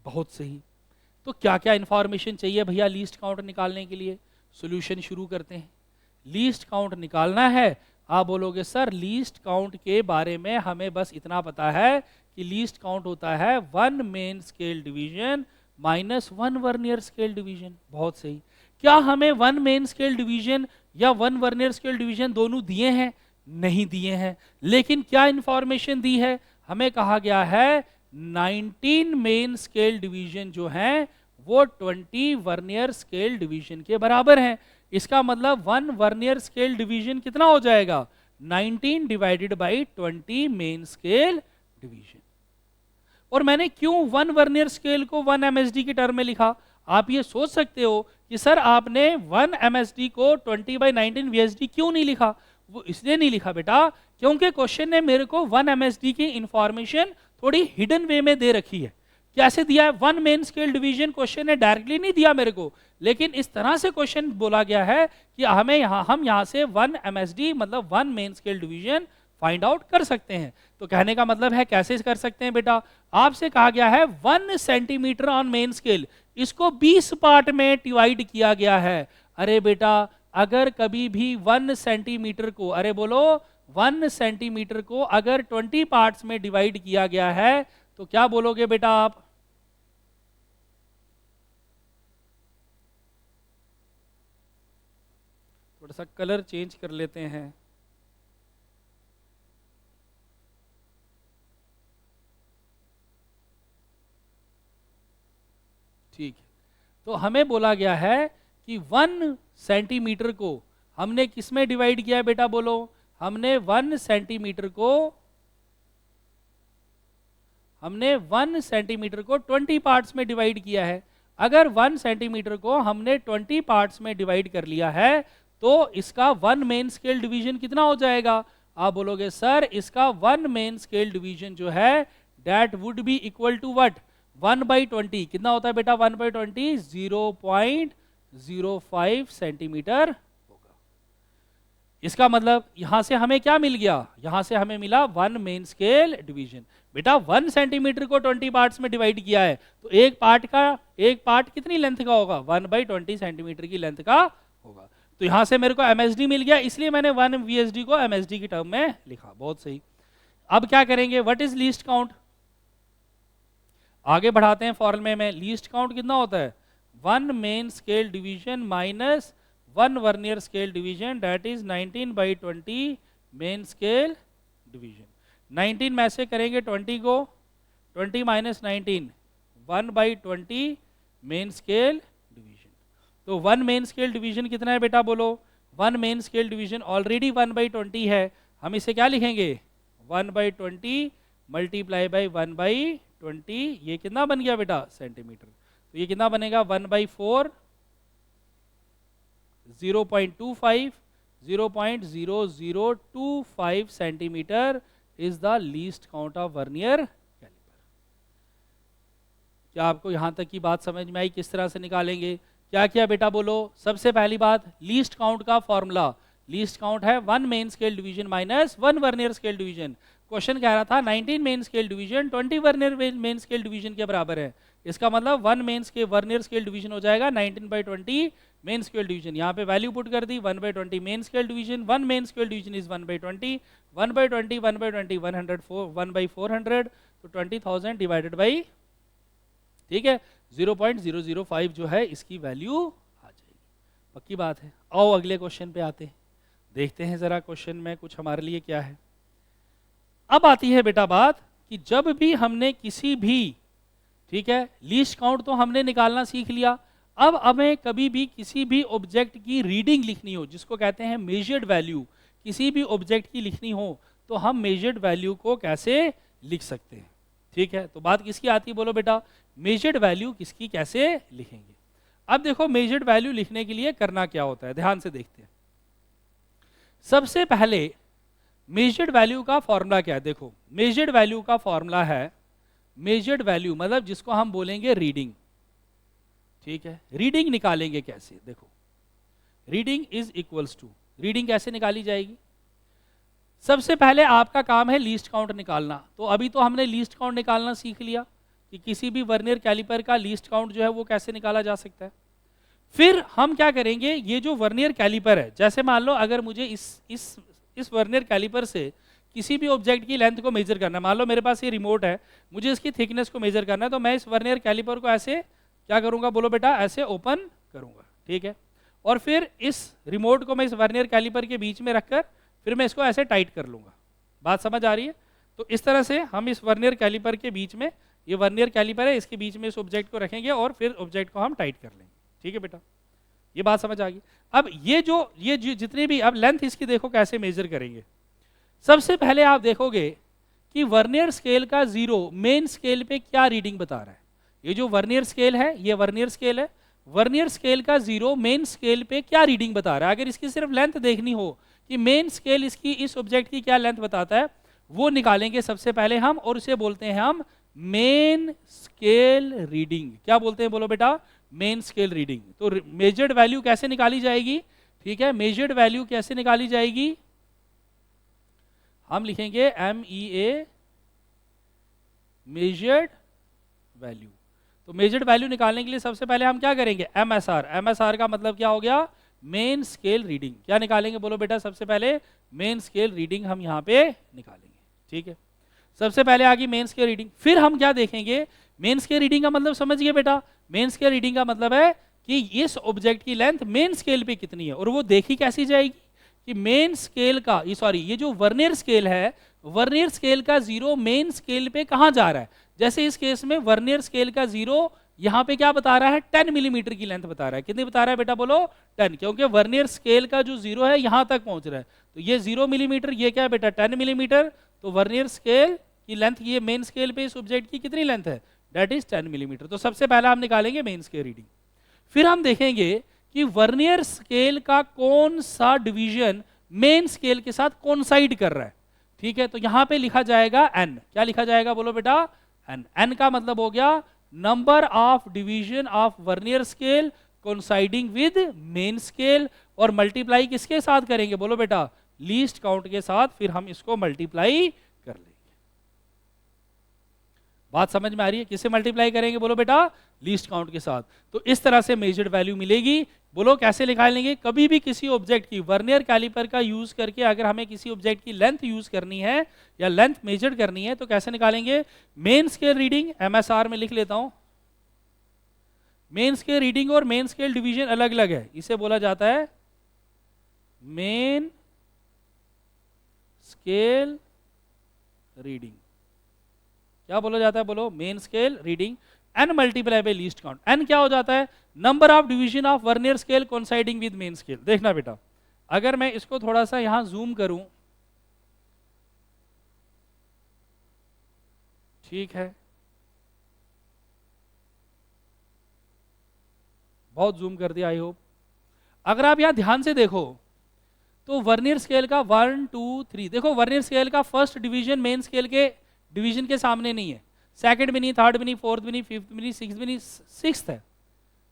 A: बहुत सही, तो क्या क्या इंफॉर्मेशन चाहिए भैया लीस्ट काउंट निकालने के लिए? सॉल्यूशन शुरू करते हैं। लीस्ट काउंट निकालना है, आप बोलोगे सर लीस्ट काउंट के बारे में हमें बस इतना पता है कि लीस्ट काउंट होता है 1 main scale division minus 1 vernier scale division. बहुत सही, क्या हमें 1 मेन स्केल डिवीजन या 1 वर्नियर स्केल डिवीजन दोनों दिए हैं? नहीं दिए हैं, लेकिन क्या इंफॉर्मेशन दी है? हमें कहा गया है 19 मेन स्केल डिवीजन जो हैं वो 20 वर्नियर स्केल डिवीजन के बराबर हैं। इसका मतलब 1 वर्नियर स्केल डिवीजन कितना हो जाएगा? 19 divided by 20 main scale division. और मैंने क्यों 1 वर्नियर स्केल को 1 एमएसडी की टर्म में लिखा? आप ये सोच सकते हो कि सर आपने 1 एमएसडी को 20/19 वीएसडी क्यों नहीं लिखा? वो इसलिए नहीं लिखा बेटा क्योंकि क्वेश्चन ने मेरे को 1 एमएसडी की इंफॉर्मेशन थोड़ी हिडन वे में दे रखी है। कैसे दिया है? 1 मेन स्केल डिवीजन क्वेश्चन ने डायरेक्टली नहीं दिया मेरे को, लेकिन इस तरह से क्वेश्चन बोला गया है कि हम यहाँ से 1 एमएसडी मतलब 1 main scale division find out कर सकते हैं। तो कहने का मतलब है कैसे कर सकते हैं बेटा? आपसे कहा गया है 1 सेंटीमीटर ऑन मेन स्केल, इसको 20 पार्ट में डिवाइड किया गया है। अरे बेटा अगर कभी भी 1 सेंटीमीटर को, अरे बोलो 1 सेंटीमीटर को अगर 20 पार्ट्स में डिवाइड किया गया है तो क्या बोलोगे बेटा आप? थोड़ा सा कलर चेंज कर लेते हैं। ठीक है, तो हमें बोला गया है कि 1 सेंटीमीटर को हमने किस में डिवाइड किया है बेटा? बोलो, हमने 1 सेंटीमीटर को 20 पार्ट्स में डिवाइड किया है। अगर 1 सेंटीमीटर को हमने 20 पार्ट्स में डिवाइड कर लिया है तो इसका 1 मेन स्केल डिवीजन कितना हो जाएगा? आप बोलोगे सर इसका 1 मेन स्केल डिवीजन जो है that would be equal to what? 1/20। कितना होता है बेटा 1/20? 0.05 सेंटीमीटर होगा। इसका मतलब यहां से हमें क्या मिल गया? यहां से हमें मिला 1 मेन स्केल डिवीजन। बेटा 1 सेंटीमीटर को 20 पार्ट्स में डिवाइड किया है तो एक पार्ट कितनी लेंथ का होगा? 1/20 सेंटीमीटर की लेंथ का होगा। तो यहां से मेरे को एमएसडी मिल गया, इसलिए मैंने 1 वीएसडी को एमएसडी की टर्म में लिखा। बहुत सही। अब क्या करेंगे? What is least count? आगे बढ़ाते हैं फॉर्मूले में। लीस्ट काउंट कितना होता है? 1 main scale division minus 1 vernier scale division, that is 19/20 main scale division. 19 में से करेंगे 20 को, 20 माइनस 19 1/20 मेन स्केल डिवीजन। तो 1 मेन स्केल डिवीजन कितना है बेटा? बोलो 1 मेन स्केल डिवीजन ऑलरेडी 1/20 है, हम इसे क्या लिखेंगे? 1/20 मल्टीप्लाई बाई 1/20। ये कितना बन गया बेटा? सेंटीमीटर। तो ये कितना बनेगा? 1/4 0.25 0.0025 centimetre is the least count of vernier caliper. क्या आपको यहां तक की बात समझ में आई? किस तरह से निकालेंगे? क्या किया बेटा बोलो? सबसे पहली बात, लीस्ट काउंट का फॉर्मूला, लीस्ट काउंट है 1 main scale division minus 1 vernier scale division. Question कह रहा था 19 main scale division 20 vernier main scale division के बराबर है। इसका मतलब 1 main scale vernier scale division हो जाएगा 19/20 मेन स्केल डिवीजन। यहाँ पे वैल्यू पुट कर दी 1/20 main scale division. 1 main scale division is 1/20, 1/20 1/20 1/400, तो 20,000 डिवाइडेड बाई, ठीक है, 0.005 जो है इसकी वैल्यू आ जाएगी। पक्की बात है। आओ अगले क्वेश्चन पे आते हैं, देखते हैं जरा क्वेश्चन में कुछ हमारे लिए क्या है। अब आती है बेटा बात कि जब भी हमने किसी भी, ठीक है, लीस्ट काउंट तो हमने निकालना सीख लिया, अब हमें कभी भी किसी भी ऑब्जेक्ट की रीडिंग लिखनी हो, जिसको कहते हैं मेजर्ड वैल्यू, किसी भी ऑब्जेक्ट की लिखनी हो तो हम मेजर्ड वैल्यू को कैसे लिख सकते हैं? ठीक है, तो बात किसकी आती है बोलो बेटा? मेजर्ड वैल्यू किसकी कैसे लिखेंगे? अब देखो मेजर्ड वैल्यू लिखने के लिए करना क्या होता है, ध्यान से देखते हैं। सबसे पहले मेजर्ड वैल्यू का फॉर्मूला क्या है? देखो मेजर्ड वैल्यू का फॉर्मूला है, मेजर्ड वैल्यू मतलब जिसको हम बोलेंगे रीडिंग। ठीक है, रीडिंग निकालेंगे कैसे? देखो reading is equals to, reading कैसे निकाली जाएगी? सबसे पहले आपका काम है लीस्ट काउंट निकालना। तो अभी तो हमने लीस्ट काउंट निकालना सीख लिया कि किसी भी वर्नियर कैलिपर का लीस्ट काउंट जो है वो कैसे निकाला जा सकता है। फिर हम क्या करेंगे, ये जो वर्नियर कैलिपर है, जैसे मान लो अगर मुझे इस वर्नियर कैलिपर से किसी भी ऑब्जेक्ट की लेंथ को मेजर करना है, मान लो मेरे पास ये रिमोट है, मुझे इसकी थिकनेस को मेजर करना है, तो मैं इस वर्नियर कैलिपर को ऐसे क्या करूंगा बोलो बेटा? ऐसे ओपन करूंगा, ठीक है, और फिर इस रिमोट को मैं इस वर्नियर कैलिपर के बीच में रखकर फिर मैं इसको ऐसे टाइट कर लूंगा। बात समझ आ रही है? तो इस तरह से हम इस वर्नियर कैलिपर के बीच में, ये वर्नियर कैलिपर है, इसके बीच में इस ऑब्जेक्ट को रखेंगे और फिर ऑब्जेक्ट को हम टाइट कर लेंगे। ठीक है बेटा, ये बात समझ आ गई। अब ये जितनी भी, अब लेंथ इसकी देखो कैसे मेजर करेंगे। सबसे पहले आप देखोगे कि वर्नियर स्केल का 0 मेन स्केल पे क्या रीडिंग बता रहा है। ये जो वर्नियर स्केल है, ये वर्नियर स्केल है, वर्नियर स्केल का 0 मेन स्केल पे क्या रीडिंग बता रहा है। अगर इसकी सिर्फ लेंथ देखनी हो कि मेन स्केल इसकी इस ऑब्जेक्ट की क्या लेंथ बताता है, वो निकालेंगे सबसे पहले हम, और उसे बोलते हैं हम मेन स्केल रीडिंग। क्या बोलते हैं बोलो बेटा? Main scale reading. तो मेजर्ड वैल्यू कैसे निकाली जाएगी? ठीक है, मेजर्ड वैल्यू कैसे निकाली जाएगी? हम लिखेंगे MEA, मेजर्ड वैल्यू। तो मेजर्ड वैल्यू निकालने के लिए सबसे पहले हम क्या करेंगे? MSR। MSR का मतलब क्या हो गया? Main scale reading. क्या निकालेंगे बोलो बेटा? सबसे पहले मेन स्केल रीडिंग हम यहाँ पे निकालेंगे। ठीक है, सबसे पहले आ गई मेन स्केल रीडिंग। फिर हम क्या देखेंगे? मेन स्केल रीडिंग का मतलब समझ गए बेटा? मेन स्केल रीडिंग का मतलब है कि इस ऑब्जेक्ट की लेंथ मेन स्केल पे कितनी है, और वो देखी कैसी जाएगी कि मेन स्केल का, ये जो वर्नियर स्केल है, वर्नियर स्केल का 0 मेन स्केल पे कहाँ जा रहा है। जैसे इस केस में वर्नियर स्केल का 0 यहाँ पे क्या बता रहा है? 10 मिलीमीटर की लेंथ बता रहा है। कितनी बता रहा है बेटा बोलो? 10, क्योंकि वर्नियर स्केल का जो 0 है यहाँ तक पहुँच रहा है। तो ये 0 मिलीमीटर, ये क्या है बेटा? 10 मिलीमीटर। तो वर्नियर स्केल की लेंथ, ये मेन स्केल पे इस ऑब्जेक्ट की कितनी लेंथ है? That is 10 millimetre. तो सबसे पहला हम निकालेंगे मेन स्केल रीडिंग। फिर हम देखेंगे कि वर्नियर स्केल का कौन सा डिवीजन मेन स्केल के साथ कोइंसाइड कर रहा है। ठीक है, तो यहां पे लिखा जाएगा n। क्या लिखा जाएगा बोलो बेटा? n। n का मतलब हो गया number of division of vernier scale coinciding with main scale, और मल्टीप्लाई किसके साथ करेंगे बोलो बेटा? लीस्ट काउंट के साथ। फिर हम इसको मल्टीप्लाई कर लेंगे। बात समझ में आ रही है? किससे मल्टीप्लाई करेंगे बोलो बेटा? लीस्ट काउंट के साथ। तो इस तरह से मेजर्ड वैल्यू मिलेगी। बोलो कैसे निकालेंगे? कभी भी किसी ऑब्जेक्ट की वर्नियर कैलिपर का यूज करके अगर हमें किसी ऑब्जेक्ट की लेंथ यूज करनी है या लेंथ मेजर करनी है तो कैसे निकालेंगे? मेन स्केल रीडिंग, MSR में लिख लेता हूं। मेन स्केल रीडिंग और मेन स्केल डिवीजन अलग अलग है, इसे बोला जाता है मेन स्केल रीडिंग। क्या बोला जाता है बोलो? Main scale reading. n multiply by least count. n क्या हो जाता है? Number of division of vernier scale coinciding with main scale. देखना बेटा, अगर मैं इसको थोड़ा सा यहां जूम करूं, ठीक है, बहुत जूम कर दिया आई होप। अगर आप यहाँ ध्यान से देखो तो वर्नियर स्केल का 1 2 3, देखो वर्नियर स्केल का फर्स्ट डिवीजन मेन स्केल के डिवीजन के सामने नहीं है, सेकंड भी नहीं, थर्ड भी नहीं, फोर्थ भी नहीं, फिफ्थ भी नहीं, सिक्स्थ भी नहीं, सिक्स्थ है।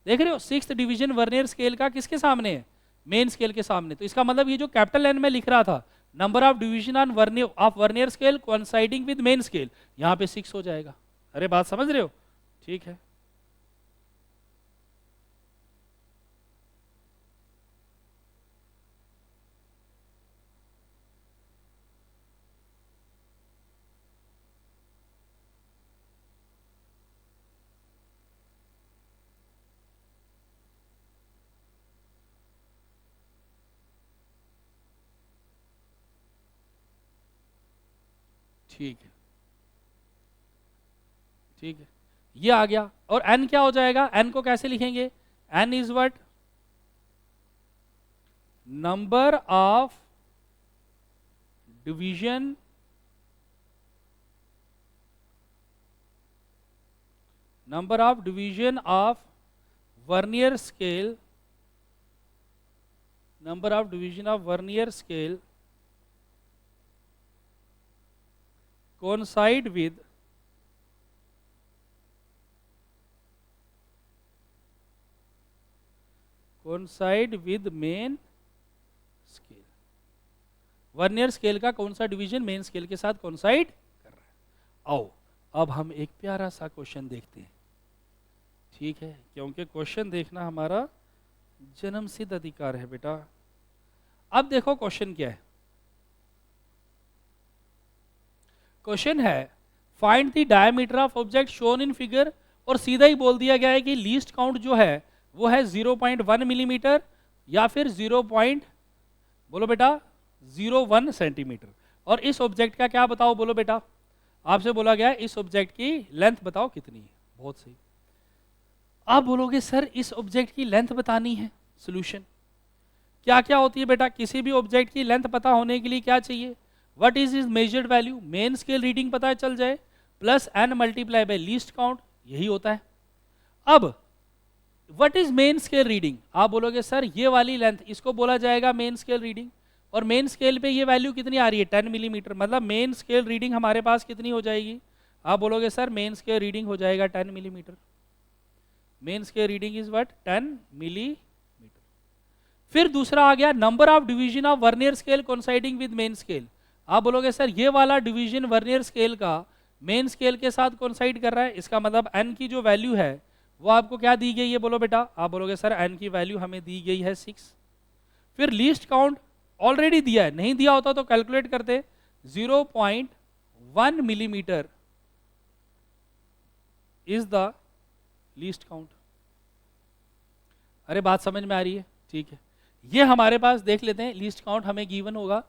A: देख रहे हो, सिक्स्थ डिवीजन वर्नियर स्केल का किसके सामने है? मेन स्केल के सामने। तो इसका मतलब ये जो कैपिटल एन में लिख रहा था, number of division on vernier scale coinciding with main scale, यहाँ पे 6 हो जाएगा। अरे बात समझ रहे हो? ठीक है, ठीक है, ठीक है, ये आ गया। और n क्या हो जाएगा? n को कैसे लिखेंगे? n is what? Number of division of vernier scale, number of division of vernier scale coincide with main scale. Vernier scale का कौन सा डिवीजन मेन स्केल के साथ कोइंसाइड कर रहा है। आओ अब हम एक प्यारा सा क्वेश्चन देखते हैं, ठीक है, क्योंकि क्वेश्चन देखना हमारा जन्मसिद्ध अधिकार है बेटा। अब देखो क्वेश्चन क्या है। क्वेश्चन है find the diameter of object shown in figure, और सीधा ही बोल दिया गया है कि लीस्ट काउंट जो है वो है 0.1 मिलीमीटर या फिर 0. बोलो बेटा 0.1 सेंटीमीटर। और इस ऑब्जेक्ट का क्या बताओ? बोलो बेटा, आपसे बोला गया है इस ऑब्जेक्ट की लेंथ बताओ कितनी है। बहुत सही। आप बोलोगे सर इस ऑब्जेक्ट की लेंथ बतानी है, सोल्यूशन क्या क्या होती है बेटा? किसी भी ऑब्जेक्ट की लेंथ पता होने के लिए क्या चाहिए? What is is measured value, main scale reading पता चल जाए, plus n multiply by least count, यही होता है। अब what is main scale reading? आप बोलोगे सर ये वाली लेंथ, इसको बोला जाएगा मेन स्केल रीडिंग। और मेन स्केल पे ये वैल्यू कितनी आ रही है? 10 मिलीमीटर। मतलब मेन स्केल रीडिंग हमारे पास कितनी हो जाएगी? आप बोलोगे सर मेन स्केल रीडिंग हो जाएगा 10 millimetre. Main scale reading is what? 10 millimetre. फिर दूसरा आ गया number of division of vernier scale coinciding with main scale. आप बोलोगे सर ये वाला डिवीजन वर्नियर स्केल का मेन स्केल के साथ कोइंसाइड कर रहा है, इसका मतलब n की जो वैल्यू है वो आपको क्या दी गई है? बोलो बेटा। आप बोलोगे सर n की वैल्यू हमें दी गई है 6। फिर लीस्ट काउंट ऑलरेडी दिया है, नहीं दिया होता तो कैलकुलेट करते। 0.1 millimetre is the least count. अरे बात समझ में आ रही है? ठीक है, ये हमारे पास देख लेते हैं लीस्ट काउंट हमें गिवन होगा।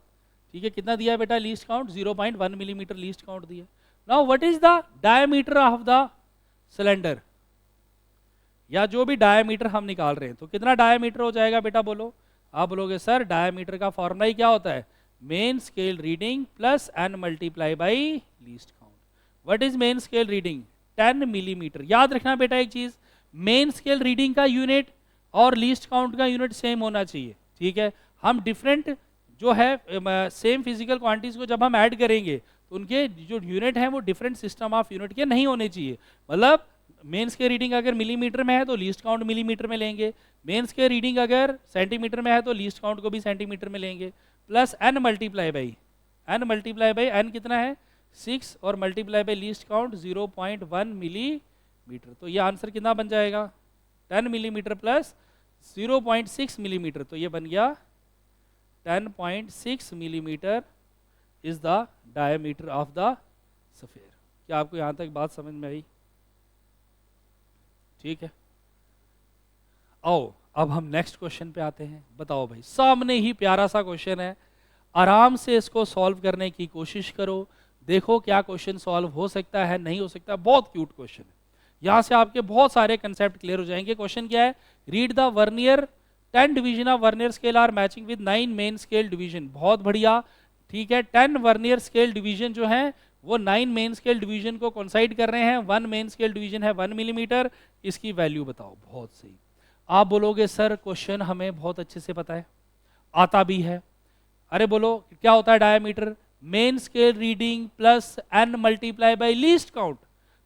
A: ठीक है, कितना दिया है बेटा least count? 0.1 millimetre least count दिया। Now what is the diameter of the cylinder, या जो भी डायमीटर हम निकाल रहे हैं, तो कितना डायमीटर हो जाएगा बेटा? बोलो। आप बोलोगे सर डायमीटर का फॉर्मूला ही क्या होता है? Main scale reading plus n multiply by least count. What is main scale reading? 10 millimetre. याद रखना बेटा एक चीज, मेन स्केल रीडिंग का यूनिट और लीस्ट काउंट का यूनिट सेम होना चाहिए। ठीक है, हम डिफरेंट जो है सेम फिजिकल क्वांटिटीज को जब हम ऐड करेंगे तो उनके जो यूनिट हैं वो डिफरेंट सिस्टम ऑफ यूनिट के नहीं होने चाहिए। मतलब मेन स्केल रीडिंग अगर मिलीमीटर में है तो लीस्ट काउंट मिलीमीटर में लेंगे, मेन स्केल रीडिंग अगर सेंटीमीटर में है तो लीस्ट काउंट को भी सेंटीमीटर में लेंगे, plus n multiply by n कितना है? 6, और multiply by least count 0.1 millimetre. तो ये आंसर कितना बन जाएगा? 10 मिलीमीटर प्लस 0.6 मिलीमीटर, तो ये बन गया 10.6 millimetre is the diameter of the sphere. क्या आपको यहां तक बात समझ में आई? ठीक है, आओ अब हम नेक्स्ट क्वेश्चन पे आते हैं। बताओ भाई, सामने ही प्यारा सा क्वेश्चन है, आराम से इसको सॉल्व करने की कोशिश करो। देखो क्या क्वेश्चन सॉल्व हो सकता है, नहीं हो सकता। बहुत क्यूट क्वेश्चन है, यहां से आपके बहुत सारे कंसेप्ट क्लियर हो जाएंगे। क्वेश्चन क्या है? Read the vernier 10 division of vernier scale are matching with 9 main scale division. बहुत बढ़िया, ठीक है। 10 वर्नियर स्केल डिवीजन जो है वो 9 मेन स्केल डिवीजन को कोइंसाइड कर रहे हैं। 1 मेन स्केल डिवीजन है 1 मिलीमीटर, इसकी वैल्यू बताओ। बहुत सही। आप बोलोगे सर क्वेश्चन हमें बहुत अच्छे से पता है, आता भी है। अरे बोलो क्या होता है diameter? Main scale reading plus n multiply by least count.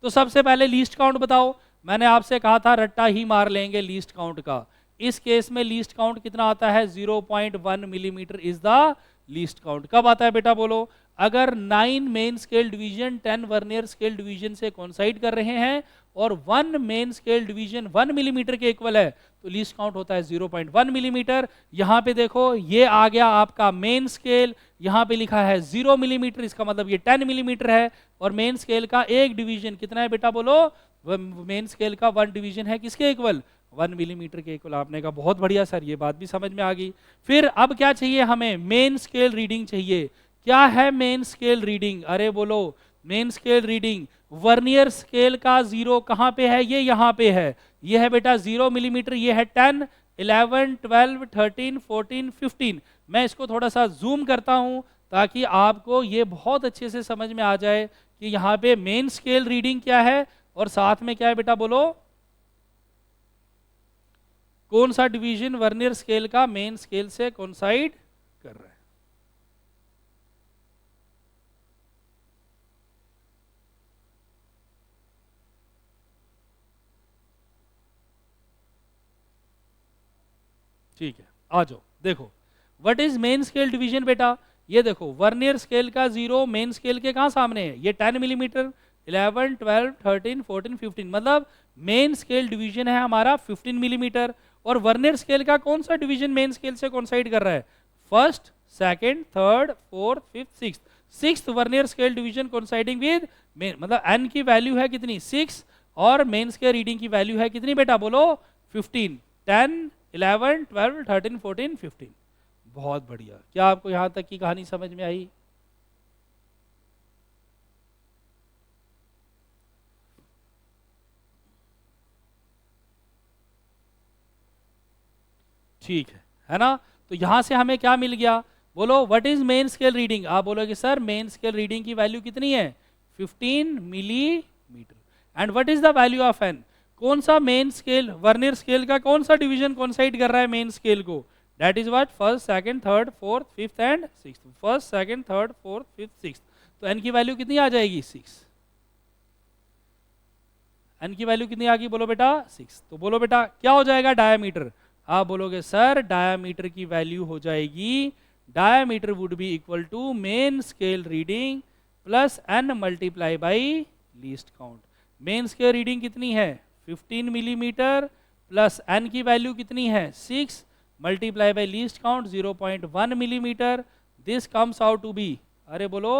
A: तो सबसे पहले लीस्ट काउंट बताओ। मैंने आपसे कहा था रट्टा ही मार लेंगे लीस्ट काउंट का। इस केस में लीस्ट काउंट कितना आता है? 0.1 millimetre is the least count. कब आता है बेटा बोलो? अगर 9 main scale division 10 vernier scale division से कोइंसाइड कर रहे हैं और 1 मेन स्केल डिवीजन 1 मिलीमीटर के इक्वल है तो लीस्ट काउंट होता है 0.1 मिलीमीटर। यहाँ पे देखो ये आ गया आपका मेन स्केल, यहाँ पे लिखा है 0 मिलीमीटर, इसका मतलब ये 10 मिलीमीटर है। और मेन स्केल का एक डिवीजन कितना है बेटा बोलो? मेन स्केल का 1 डिवीजन है किसके इक्वल? 1 मिलीमीटर के इक्वल। आपने कहा बहुत बढ़िया सर, ये बात भी समझ में आ गई। फिर अब क्या चाहिए हमें? मेन स्केल रीडिंग चाहिए। क्या है मेन स्केल रीडिंग? अरे बोलो main scale reading vernier scale का 0 कहाँ पे है? ये यहाँ पे है। ये है बेटा 0 मिलीमीटर, ये है 10, 11, 12, 13, 14, 15। मैं इसको थोड़ा सा जूम करता हूँ ताकि आपको ये बहुत अच्छे से समझ में आ जाए कि यहाँ पे मेन स्केल रीडिंग क्या है और साथ में क्या है बेटा बोलो? कौन सा डिवीजन वर्नियर स्केल का मेन स्केल से कोइंसाइड कर रहा है। ठीक है, आ जाओ। देखो what is main scale division बेटा? ये देखो वर्नियर स्केल का 0 मेन स्केल के कहाँ सामने है? ये 10 मिलीमीटर, 11, 12, 13, 14, 15, मतलब मेन स्केल डिवीजन है हमारा 15 मिलीमीटर। और वर्नियर स्केल का कौन सा डिवीजन मेन स्केल से कोइंसाइड कर रहा है? First, second, third, fourth, fifth, sixth. Sixth vernier scale division coinciding with main, मतलब n की वैल्यू है कितनी? 6 और मेन स्केल रीडिंग की वैल्यू है कितनी बेटा बोलो? 15, 10, 11, 12, 13, 14, 15। बहुत बढ़िया। क्या आपको यहां तक की कहानी समझ में आई? ठीक है ना? तो यहां से हमें क्या मिल गया? बोलो what is main scale reading? आप बोलोगे सर मेन स्केल रीडिंग की वैल्यू कितनी है? 15 millimetre. And what is the value of n? कौन सा मेन स्केल वर्नियर स्केल का कौन सा डिवीजन कोइंसाइड कर रहा है मेन स्केल को? That is what? First, second, third, fourth, fifth and sixth. First, second, third, fourth, fifth, sixth. तो n की वैल्यू कितनी आ जाएगी? 6। n की वैल्यू कितनी आ गई बोलो बेटा? 6। तो बोलो बेटा क्या हो जाएगा डायामीटर? आप बोलोगे सर डायामीटर की वैल्यू हो जाएगी, diameter would be equal to main scale reading plus n multiply by least count. Main scale reading कितनी है? 15 मिलीमीटर प्लस n की वैल्यू कितनी है? 6 multiply by least count 0.1 millimetre. This comes out to be, अरे बोलो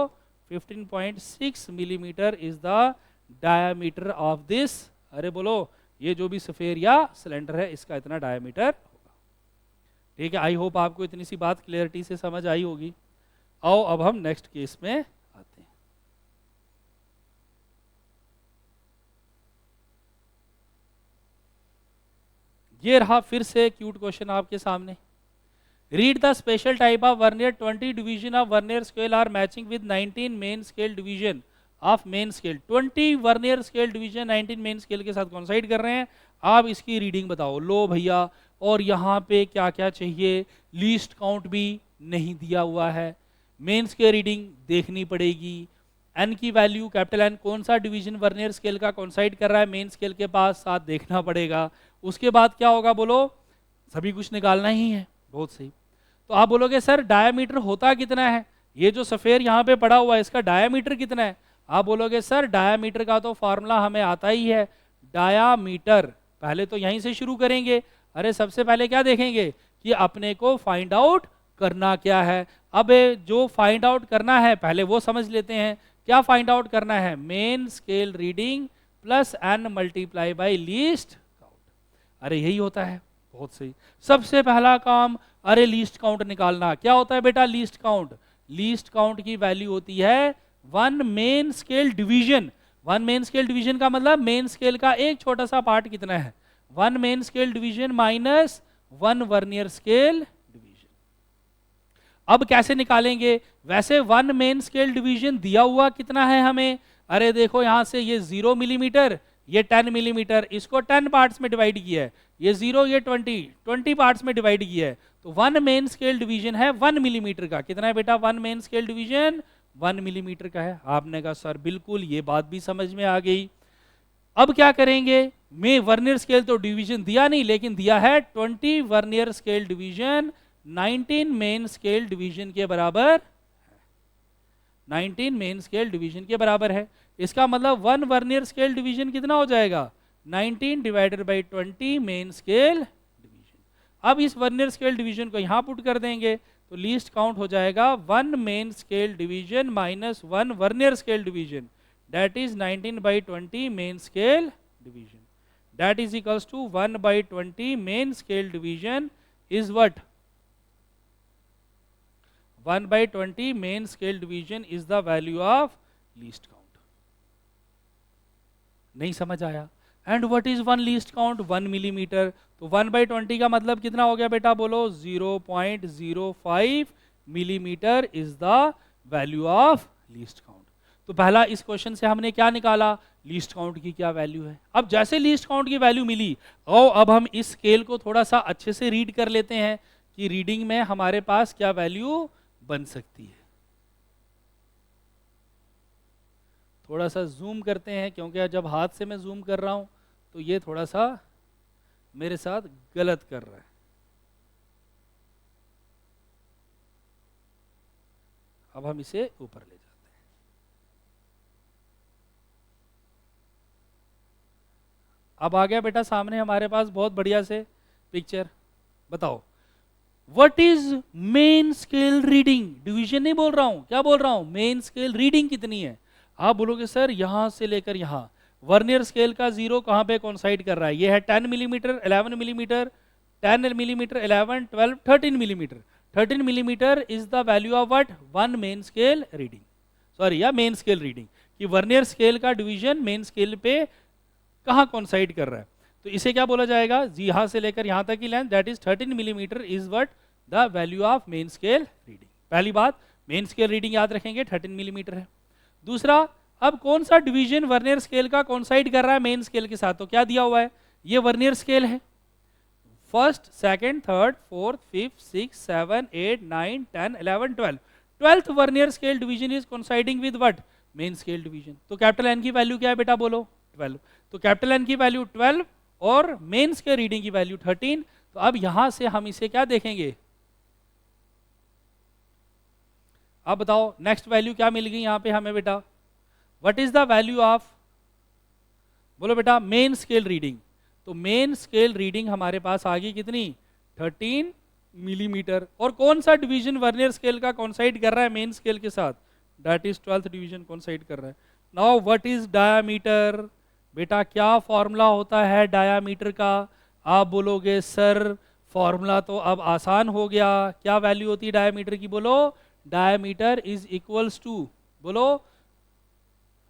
A: 15.6 millimetre is the diameter of this. अरे बोलो ये जो भी सफेयर या सिलेंडर है इसका इतना डायमीटर होगा। ठीक है, आई होप आपको इतनी सी बात क्लियरिटी से समझ आई होगी। आओ अब हम नेक्स्ट केस में आते हैं। ये रहा फिर से क्यूट क्वेश्चन आपके सामने। Read the special type of vernier 20 division of vernier scale are matching with 19 main scale division of main scale. 20 vernier scale division 19 main scale के साथ कोइंसाइड कर रहे हैं। आप इसकी रीडिंग बताओ। लो भैया, और यहाँ पे क्या क्या चाहिए? लीस्ट काउंट भी नहीं दिया हुआ है, मेन स्केल रीडिंग देखनी पड़ेगी, n की वैल्यू कैपिटल N कौन सा डिवीजन वर्नियर स्केल का कोइंसाइड कर रहा है मेन स्केल के पास, साथ देखना पड़ेगा। उसके बाद क्या होगा बोलो? सभी कुछ निकालना ही है। बहुत सही। तो आप बोलोगे सर डायामीटर होता कितना है? ये जो सफेयर यहाँ पे पड़ा हुआ है इसका डायामीटर कितना है? आप बोलोगे सर डायामीटर का तो फॉर्मूला हमें आता ही है, डायामीटर। पहले तो यहीं से शुरू करेंगे। अरे सबसे पहले क्या देखेंगे कि अपने को फाइंड आउट करना क्या है। अब जो फाइंड आउट करना है पहले वो समझ लेते हैं। क्या फाइंड आउट करना है? Main scale reading plus n multiply by least count. अरे यही होता है। बहुत सही। सबसे पहला काम अरे लीस्ट काउंट निकालना। क्या होता है बेटा लीस्ट काउंट? लीस्ट काउंट की वैल्यू होती है 1 main scale division. 1 main scale division का मतलब मेन स्केल का एक छोटा सा पार्ट कितना है? 1 main scale division minus 1 vernier scale division. अब कैसे निकालेंगे? वैसे 1 मेन स्केल डिवीजन दिया हुआ कितना है हमें? अरे देखो यहां से ये 0 मिलीमीटर, ये 10 मिलीमीटर, इसको 10 पार्ट्स में डिवाइड किया है, ये 0 ये 20 पार्ट्स में डिवाइड किया है, तो 1 मेन स्केल डिवीजन है 1 मिलीमीटर का। कितना है बेटा 1 मेन स्केल डिवीजन 1 मिलीमीटर का है। आपने कहा सर बिल्कुल ये बात भी समझ में आ गई। अब क्या करेंगे, में वर्नियर स्केल तो डिवीजन दिया नहीं, लेकिन दिया है 20 vernier scale division 19 main scale division के बराबर, 19 मेन स्केल डिवीजन के बराबर है। इसका मतलब 1 वर्नियर स्केल डिवीजन कितना हो जाएगा 19 divided by 20 main scale division. अब इस वर्नियर स्केल डिवीजन को यहाँ पुट कर देंगे तो लीस्ट काउंट हो जाएगा 1 main scale division minus 1 vernier scale division, that is 19 by 20 main scale division, that is equals to 1 by 20 main scale division is what, 1 by 20 main scale division is the value of least count। नहीं समझ आया? and what is one least count 1 millimetre, तो 1 by 20 का मतलब कितना हो गया बेटा बोलो 0.05 millimetre is the value of least count। तो पहला इस क्वेश्चन से हमने क्या निकाला, लीस्ट काउंट की क्या वैल्यू है। अब जैसे लीस्ट काउंट की वैल्यू मिली, और अब हम इस स्केल को थोड़ा सा अच्छे से रीड कर लेते हैं कि रीडिंग में हमारे पास क्या वैल्यू बन सकती है। थोड़ा सा जूम करते हैं, क्योंकि जब हाथ से मैं जूम कर रहा हूं तो ये थोड़ा सा मेरे साथ गलत कर रहा है। अब हम इसे ऊपर ले जाते हैं। अब आ गया बेटा सामने हमारे पास बहुत बढ़िया से पिक्चर। बताओ what is main scale reading, division नहीं बोल रहा हूं, क्या बोल रहा हूं, मेन स्केल रीडिंग कितनी है। आप बोलोगे सर यहां से लेकर यहां वर्नियर स्केल का 0 कहां पे कॉन्साइड कर रहा है, ये है 10 millimetre 11 millimetre 10 millimetre 11 12 13 millimetre. 13 millimetre is the value of what 1 main scale reading, sorry या मेन स्केल रीडिंग, कि वर्नियर स्केल का डिवीजन मेन स्केल पे कहाँ कॉन्साइड कर रहा है। तो इसे क्या बोला जाएगा, यहाँ से लेकर यहाँ तक की length that is 13 millimetre is what the value of main scale reading. पहली बात मेन स्केल रीडिंग याद रखेंगे 13 मिलीमीटर है। दूसरा, अब कौन सा डिवीजन वर्नियर स्केल का कॉन्साइड कर रहा है मेन स्केल के साथ, तो क्या दिया हुआ है, ये वर्नियर स्केल है, first second third fourth fifth six 7 8 9 10 11 12, 12th vernier scale division is coinciding with what main scale division. तो कैपिटल एन की वैल्यू क्या है बेटा बोलो 12, तो कैपिटल एन की वैल्यू 12 और मेन स्केल रीडिंग की वैल्यू 13। तो अब यहां से हम इसे क्या देखेंगे, अब बताओ नेक्स्ट वैल्यू क्या मिल गई यहां पे हमें बेटा, what is the value of, बोलो बेटा मेन स्केल रीडिंग। तो मेन स्केल रीडिंग हमारे पास आ गई कितनी 13 मिलीमीटर, और कौन सा डिवीजन वर्नियर स्केल का कॉन्साइड कर रहा है मेन स्केल के साथ, दैट इज 12th डिवीजन कॉन्साइड कर रहा है। नाउ व्हाट इज डायामीटर, बेटा क्या फॉर्मूला होता है डायामीटर का, आप बोलोगे सर फॉर्मूला तो अब आसान हो गया, क्या वैल्यू होती है डायामीटर की, बोलो डायामीटर इज इक्वल्स टू, बोलो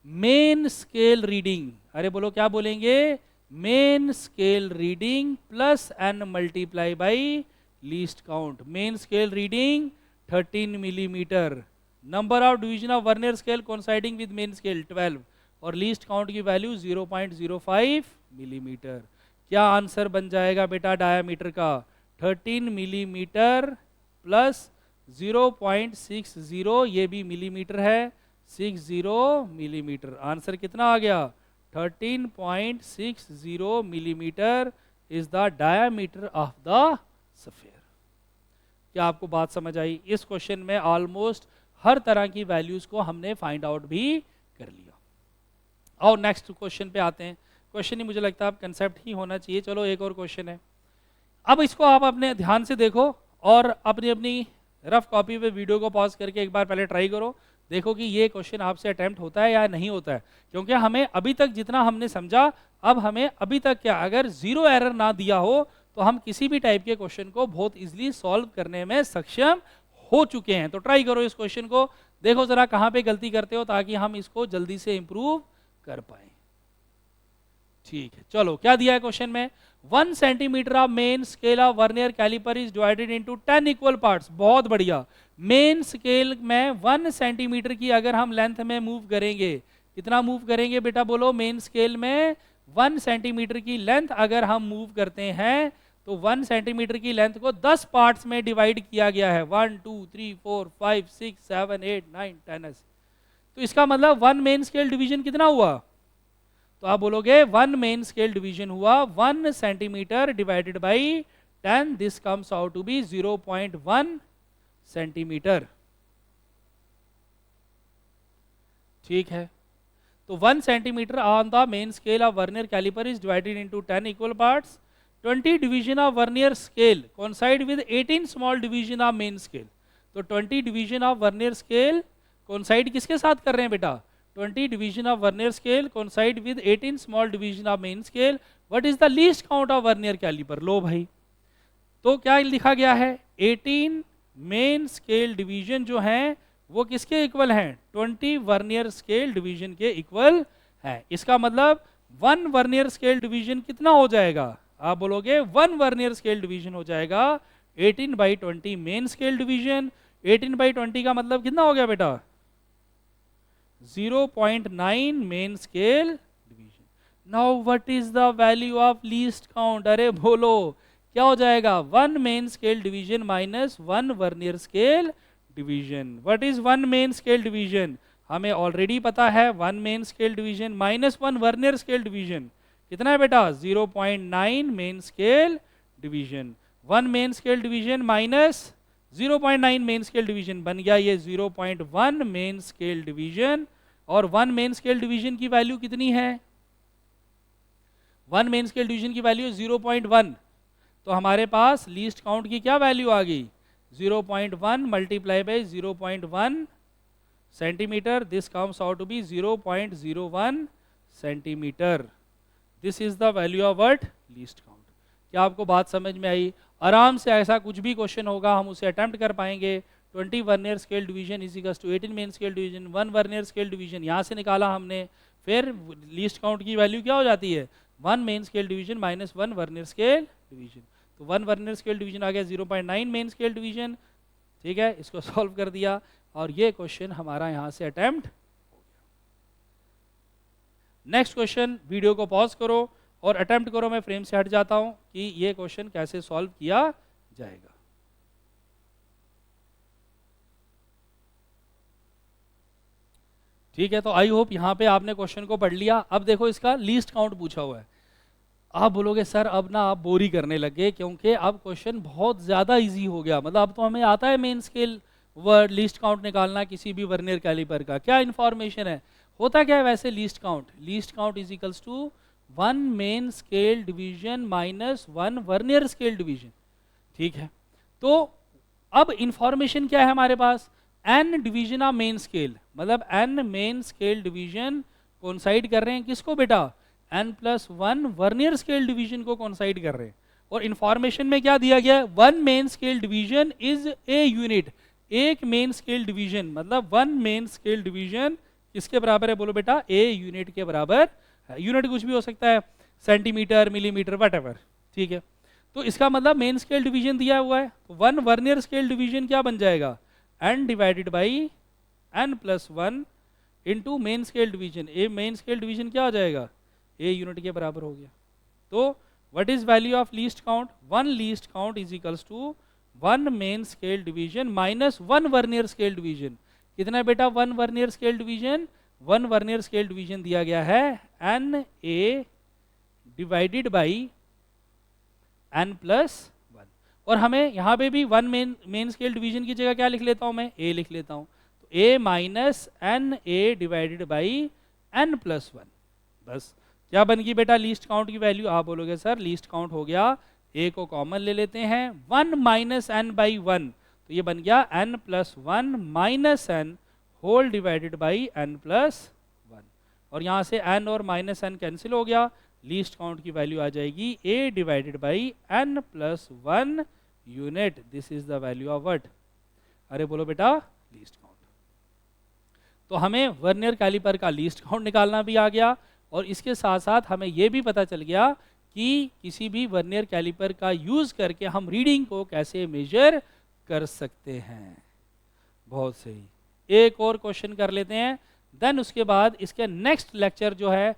A: मेन स्केल रीडिंग, अरे बोलो क्या बोलेंगे, main scale reading plus n multiply by least count. Main scale reading 13 millimetre, number of division of vernier scale coinciding with main scale 12, और least count की value 0.05 millimetre. क्या answer बन जाएगा बेटा डायामीटर का 13 मिलीमीटर प्लस 0.60, ये भी millimetre है, 60 मिलीमीटर। आंसर कितना आ गया 13.60 millimetre is the diameter of the sphere. क्या आपको बात समझ आई? इस क्वेश्चन में ऑलमोस्ट हर तरह की वैल्यूज को हमने फाइंड आउट भी कर लिया। और नेक्स्ट क्वेश्चन पे आते हैं। क्वेश्चन ही मुझे लगता है अब कंसेप्ट ही होना चाहिए। चलो एक और क्वेश्चन है, अब इसको आप अपने ध्यान से देखो और अपनी अपनी रफ कॉपी पे वीडियो को पॉज करके एक बार पहले ट्राई करो, देखो कि ये क्वेश्चन आपसे अटेम्प्ट होता है या नहीं होता है। क्योंकि हमें अभी तक जितना हमने समझा, अब हमें अभी तक क्या, अगर 0 एरर ना दिया हो तो हम किसी भी टाइप के क्वेश्चन को बहुत इजीली सॉल्व करने में सक्षम हो चुके हैं। तो ट्राई करो इस क्वेश्चन को, देखो जरा कहाँ पे गलती करते हो ताकि हम इसको जल्दी से इंप्रूव कर पाए। ठीक है, चलो क्या दिया है क्वेश्चन में, 1 centimetre of main scale of vernier caliper is divided into 10 equal parts. बहुत बढ़िया, मेन स्केल में 1 सेंटीमीटर की अगर हम लेंथ में मूव करेंगे, कितना मूव करेंगे बेटा बोलो, मेन स्केल में 1 सेंटीमीटर की लेंथ अगर हम मूव करते हैं तो 1 सेंटीमीटर की लेंथ को 10 पार्ट्स में डिवाइड किया गया है, 1 2 3 4 5 6 7 8 9 10 ऐसे। तो इसका मतलब 1 मेन स्केल डिवीजन कितना हुआ? तो आप बोलोगे 1 मेन स्केल डिवीजन हुआ 1 centimetre divided by 10, this comes out to be 0.1 centimetre. ठीक है, तो 1 centimetre on the main scale of vernier caliper is divided into 10 equal parts. 20 division of vernier scale coincide with 18 small division of main scale. तो 20 division of vernier scale coincide किसके साथ कर रहे हैं बेटा? 20 division of vernier scale coincide with 18 small division of main scale. What is the least count of vernier caliper? लो भाई, तो क्या लिखा गया है? 18 मेन स्केल डिवीजन जो हैं वो किसके इक्वल हैं? 20 वर्नियर स्केल डिवीजन के इक्वल है। इसका मतलब 1 वर्नियर स्केल डिवीजन कितना हो जाएगा? आप बोलोगे 1 वर्नियर स्केल डिवीजन हो जाएगा 18/20 मेन स्केल डिवीजन। 18/20 का मतलब कितना हो गया बेटा? 0.9 main scale division. Now what is the value of least count? अरे बोलो क्या हो जाएगा? 1 main scale division minus 1 vernier scale division. What is 1 main scale division? हमें ऑलरेडी पता है 1 main scale division minus 1 vernier scale division कितना है बेटा? 0.9 main scale division. 1 main scale division minus 0.9 main scale division बन गया ये 0.1 मेन स्केल डिवीजन। और 1 मेन स्केल डिवीजन की वैल्यू कितनी है? 1 मेन स्केल डिवीजन की वैल्यू 0.1। तो हमारे पास लीस्ट काउंट की क्या वैल्यू आ गई? 0.1 multiply by 0.1 centimetre, this comes out to be 0.01 centimetre. This is the value of what? Least count. क्या आपको बात समझ में आई? आराम से ऐसा कुछ भी क्वेश्चन होगा हम उसे अटेम्प्ट कर पाएंगे। 20 vernier scale division is equals to 18 main scale division, 1 vernier scale division यहाँ से निकाला हमने, फिर लीस्ट काउंट की वैल्यू क्या हो जाती है? 1 main scale division minus 1 vernier scale division. तो 1 वर्नियर स्केल डिवीजन आ गया 0.9 मेन स्केल डिवीजन। ठीक है, इसको सॉल्व कर दिया और ये क्वेश्चन हमारा यहाँ से अटेम्प्ट हो गया। नेक्स्ट क्वेश्चन, वीडियो को पॉज करो और अटेम्प्ट करो। मैं फ्रेम से हट जाता हूँ कि ये क्वेश्चन कैसे सॉल्व किया जाएगा। ठीक है, तो आई होप यहाँ पे आपने क्वेश्चन को पढ़ लिया। अब देखो इसका लीस्ट काउंट पूछा हुआ है। आप बोलोगे सर अब ना आप बोरी करने लगे क्योंकि अब क्वेश्चन बहुत ज़्यादा इजी हो गया। मतलब अब तो हमें आता है main scale word least count निकालना किसी भी वर्नियर कैलिपर का। क्या इन्फॉर्मेशन है? होता क्या है वैसे least count? Least count is equals to 1 main scale division minus 1 vernier scale division. ठीक है, तो अब इन्फॉर्मेशन क्या है हमारे पास? n division of main scale, मतलब n main scale division coincide कर रहे हैं किसको बेटा? n+1 वर्नियर स्केल डिवीजन को कोइंसाइड कर रहे हैं। और इन्फॉर्मेशन में क्या दिया गया है? 1 main scale division is a unit. एक मेन स्केल डिवीजन मतलब 1 मेन स्केल डिवीजन किसके बराबर है? बोलो बेटा, ए यूनिट के बराबर है। यूनिट कुछ भी हो सकता है, सेंटीमीटर, मिलीमीटर, व्हाटएवर। ठीक है, तो इसका मतलब मेन स्केल डिवीजन दिया हुआ है, तो 1 वर्नियर स्केल डिवीजन क्या बन जाएगा? n divided by n+1 into main scale division. A main scale division क्या हो जाएगा? ए यूनिट के बराबर हो गया। तो what is value of least count? 1 least count is equals to 1 main scale division minus 1 vernier scale division. कितना है बेटा 1 vernier scale division? 1 vernier scale division दिया गया है Na डिवाइडेड बाई n+1। और हमें यहाँ पे भी 1 मेन स्केल डिवीजन की जगह क्या लिख लेता हूँ मैं? a लिख लेता हूँ। तो a minus Na divided by n+1। बस क्या बन गई बेटा लीस्ट काउंट की वैल्यू? आप बोलोगे सर लीस्ट काउंट हो गया, a को कॉमन ले लेते हैं, 1 माइनस n/1, तो ये बन गया n+1 minus n whole divided by n+1। और यहाँ से n और माइनस n कैंसिल हो गया, लीस्ट काउंट की वैल्यू आ जाएगी a divided by n+1 unit. This is the value of what? अरे बोलो बेटा लीस्ट काउंट। तो हमें वर्नियर कैलिपर का लीस्ट काउंट निकालना भी आ गया और इसके साथ साथ हमें यह भी पता चल गया कि किसी भी वर्नियर कैलिपर का यूज करके हम रीडिंग को कैसे मेजर कर सकते हैं। बहुत सही, एक और क्वेश्चन कर लेते हैं, देन उसके बाद इसके नेक्स्ट लेक्चर जो है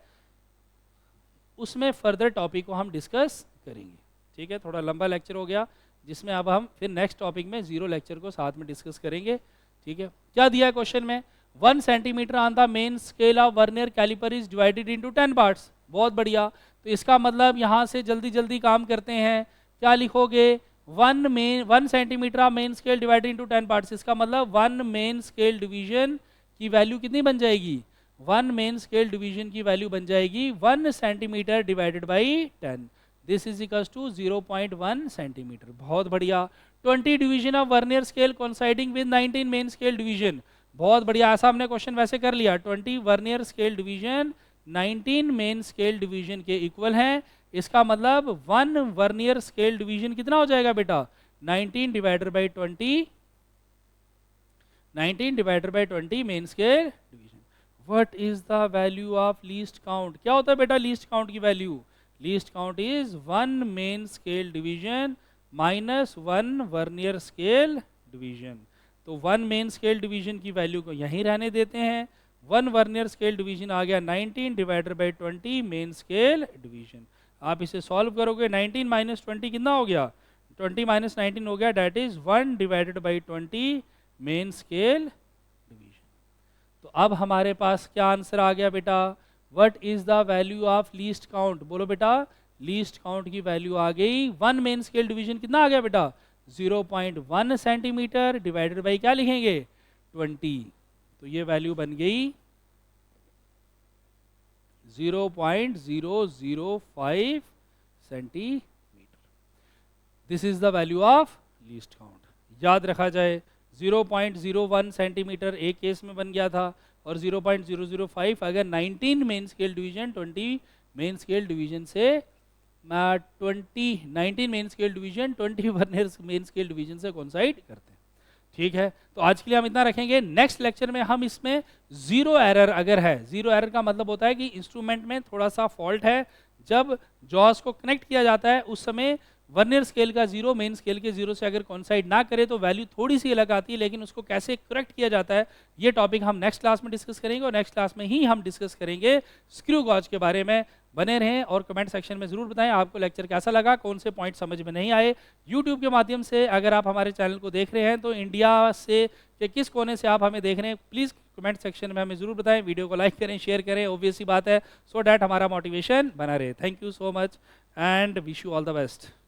A: उसमें फर्दर टॉपिक को हम डिस्कस करेंगे। ठीक है, थोड़ा लंबा लेक्चर हो गया, जिसमें अब हम फिर नेक्स्ट टॉपिक में जीरो लेक्चर को साथ में डिस्कस करेंगे। ठीक है, क्या दिया है क्वेश्चन में, 1 centimetre on the main scale of vernier caliper is divided into 10 parts. बहुत बढ़िया, तो इसका मतलब यहाँ से जल्दी जल्दी काम करते हैं, क्या लिखोगे, 1 centimetre of main scale divided into 10 parts. इसका मतलब 1 मेन स्केल डिवीजन की वैल्यू कितनी बन जाएगी, 1 मेन स्केल डिवीजन की वैल्यू बन जाएगी 1 centimetre divided by 10। This is equals to 0.1 centimetre. बहुत बढ़िया। 20 division of vernier scale coinciding with 19 main scale division. बहुत बढ़िया, ऐसा हमने क्वेश्चन वैसे कर लिया। 20 vernier scale division 19 main scale division के इक्वल हैं। इसका मतलब 1 वर्नियर स्केल डिवीजन कितना हो जाएगा बेटा, 19 divided by 20, 19 divided by 20 main scale division. What is the value of least count, क्या होता है बेटा लीस्ट काउंट की value, least count is 1 main scale division minus 1 vernier scale division. तो 1 मेन स्केल डिवीजन की वैल्यू को यहीं रहने देते हैं, 1 वर्नियर स्केल डिवीजन आ गया 19 divided by 20 main scale division. आप इसे सॉल्व करोगे, 19 माइनस 20 कितना हो गया, 20 माइनस 19 हो गया, that is 1 divided by 20 main scale division. तो अब हमारे पास क्या आंसर आ गया बेटा, what is the value of least count, बोलो बेटा, लीस्ट काउंट की वैल्यू आ गई, 1 मेन स्केल डिवीजन कितना आ गया बेटा, 0.1 सेंटीमीटर डिवाइडेड बाई क्या लिखेंगे, 20। तो ये वैल्यू बन गई 0.005 centimetre. This is the value of least count. याद रखा जाए, 0.01 सेंटीमीटर एक केस में बन गया था, और 0.005 अगर 19 main scale division 20 main scale division से 19 main scale division 20 vernier main scale division से कोइंसाइड करते हैं। ठीक है, तो आज के लिए हम इतना रखेंगे। नेक्स्ट लेक्चर में हम इसमें जीरो एरर अगर है, जीरो एरर का मतलब होता है कि इंस्ट्रूमेंट में थोड़ा सा फॉल्ट है, जब जॉस को कनेक्ट किया जाता है उस समय वर्नियर स्केल का जीरो मेन स्केल के जीरो से अगर कोइंसाइड ना करे तो वैल्यू थोड़ी सी अलग आती है, लेकिन उसको कैसे करेक्ट किया जाता है ये टॉपिक हम नेक्स्ट क्लास में डिस्कस करेंगे, और नेक्स्ट क्लास में ही हम डिस्कस करेंगे स्क्रू गॉज के बारे में। बने रहें और कमेंट सेक्शन में ज़रूर बताएं आपको लेक्चर कैसा लगा, कौन से पॉइंट समझ में नहीं आए। यूट्यूब के माध्यम से अगर आप हमारे चैनल को देख रहे हैं तो इंडिया से के किस कोने से आप हमें देख रहे हैं, प्लीज़ कमेंट सेक्शन में हमें ज़रूर बताएं। वीडियो को लाइक करें, शेयर करें, ऑब्वियस सी बात है, सो डैट हमारा मोटिवेशन बना रहे। Thank you so much and wish you all the best.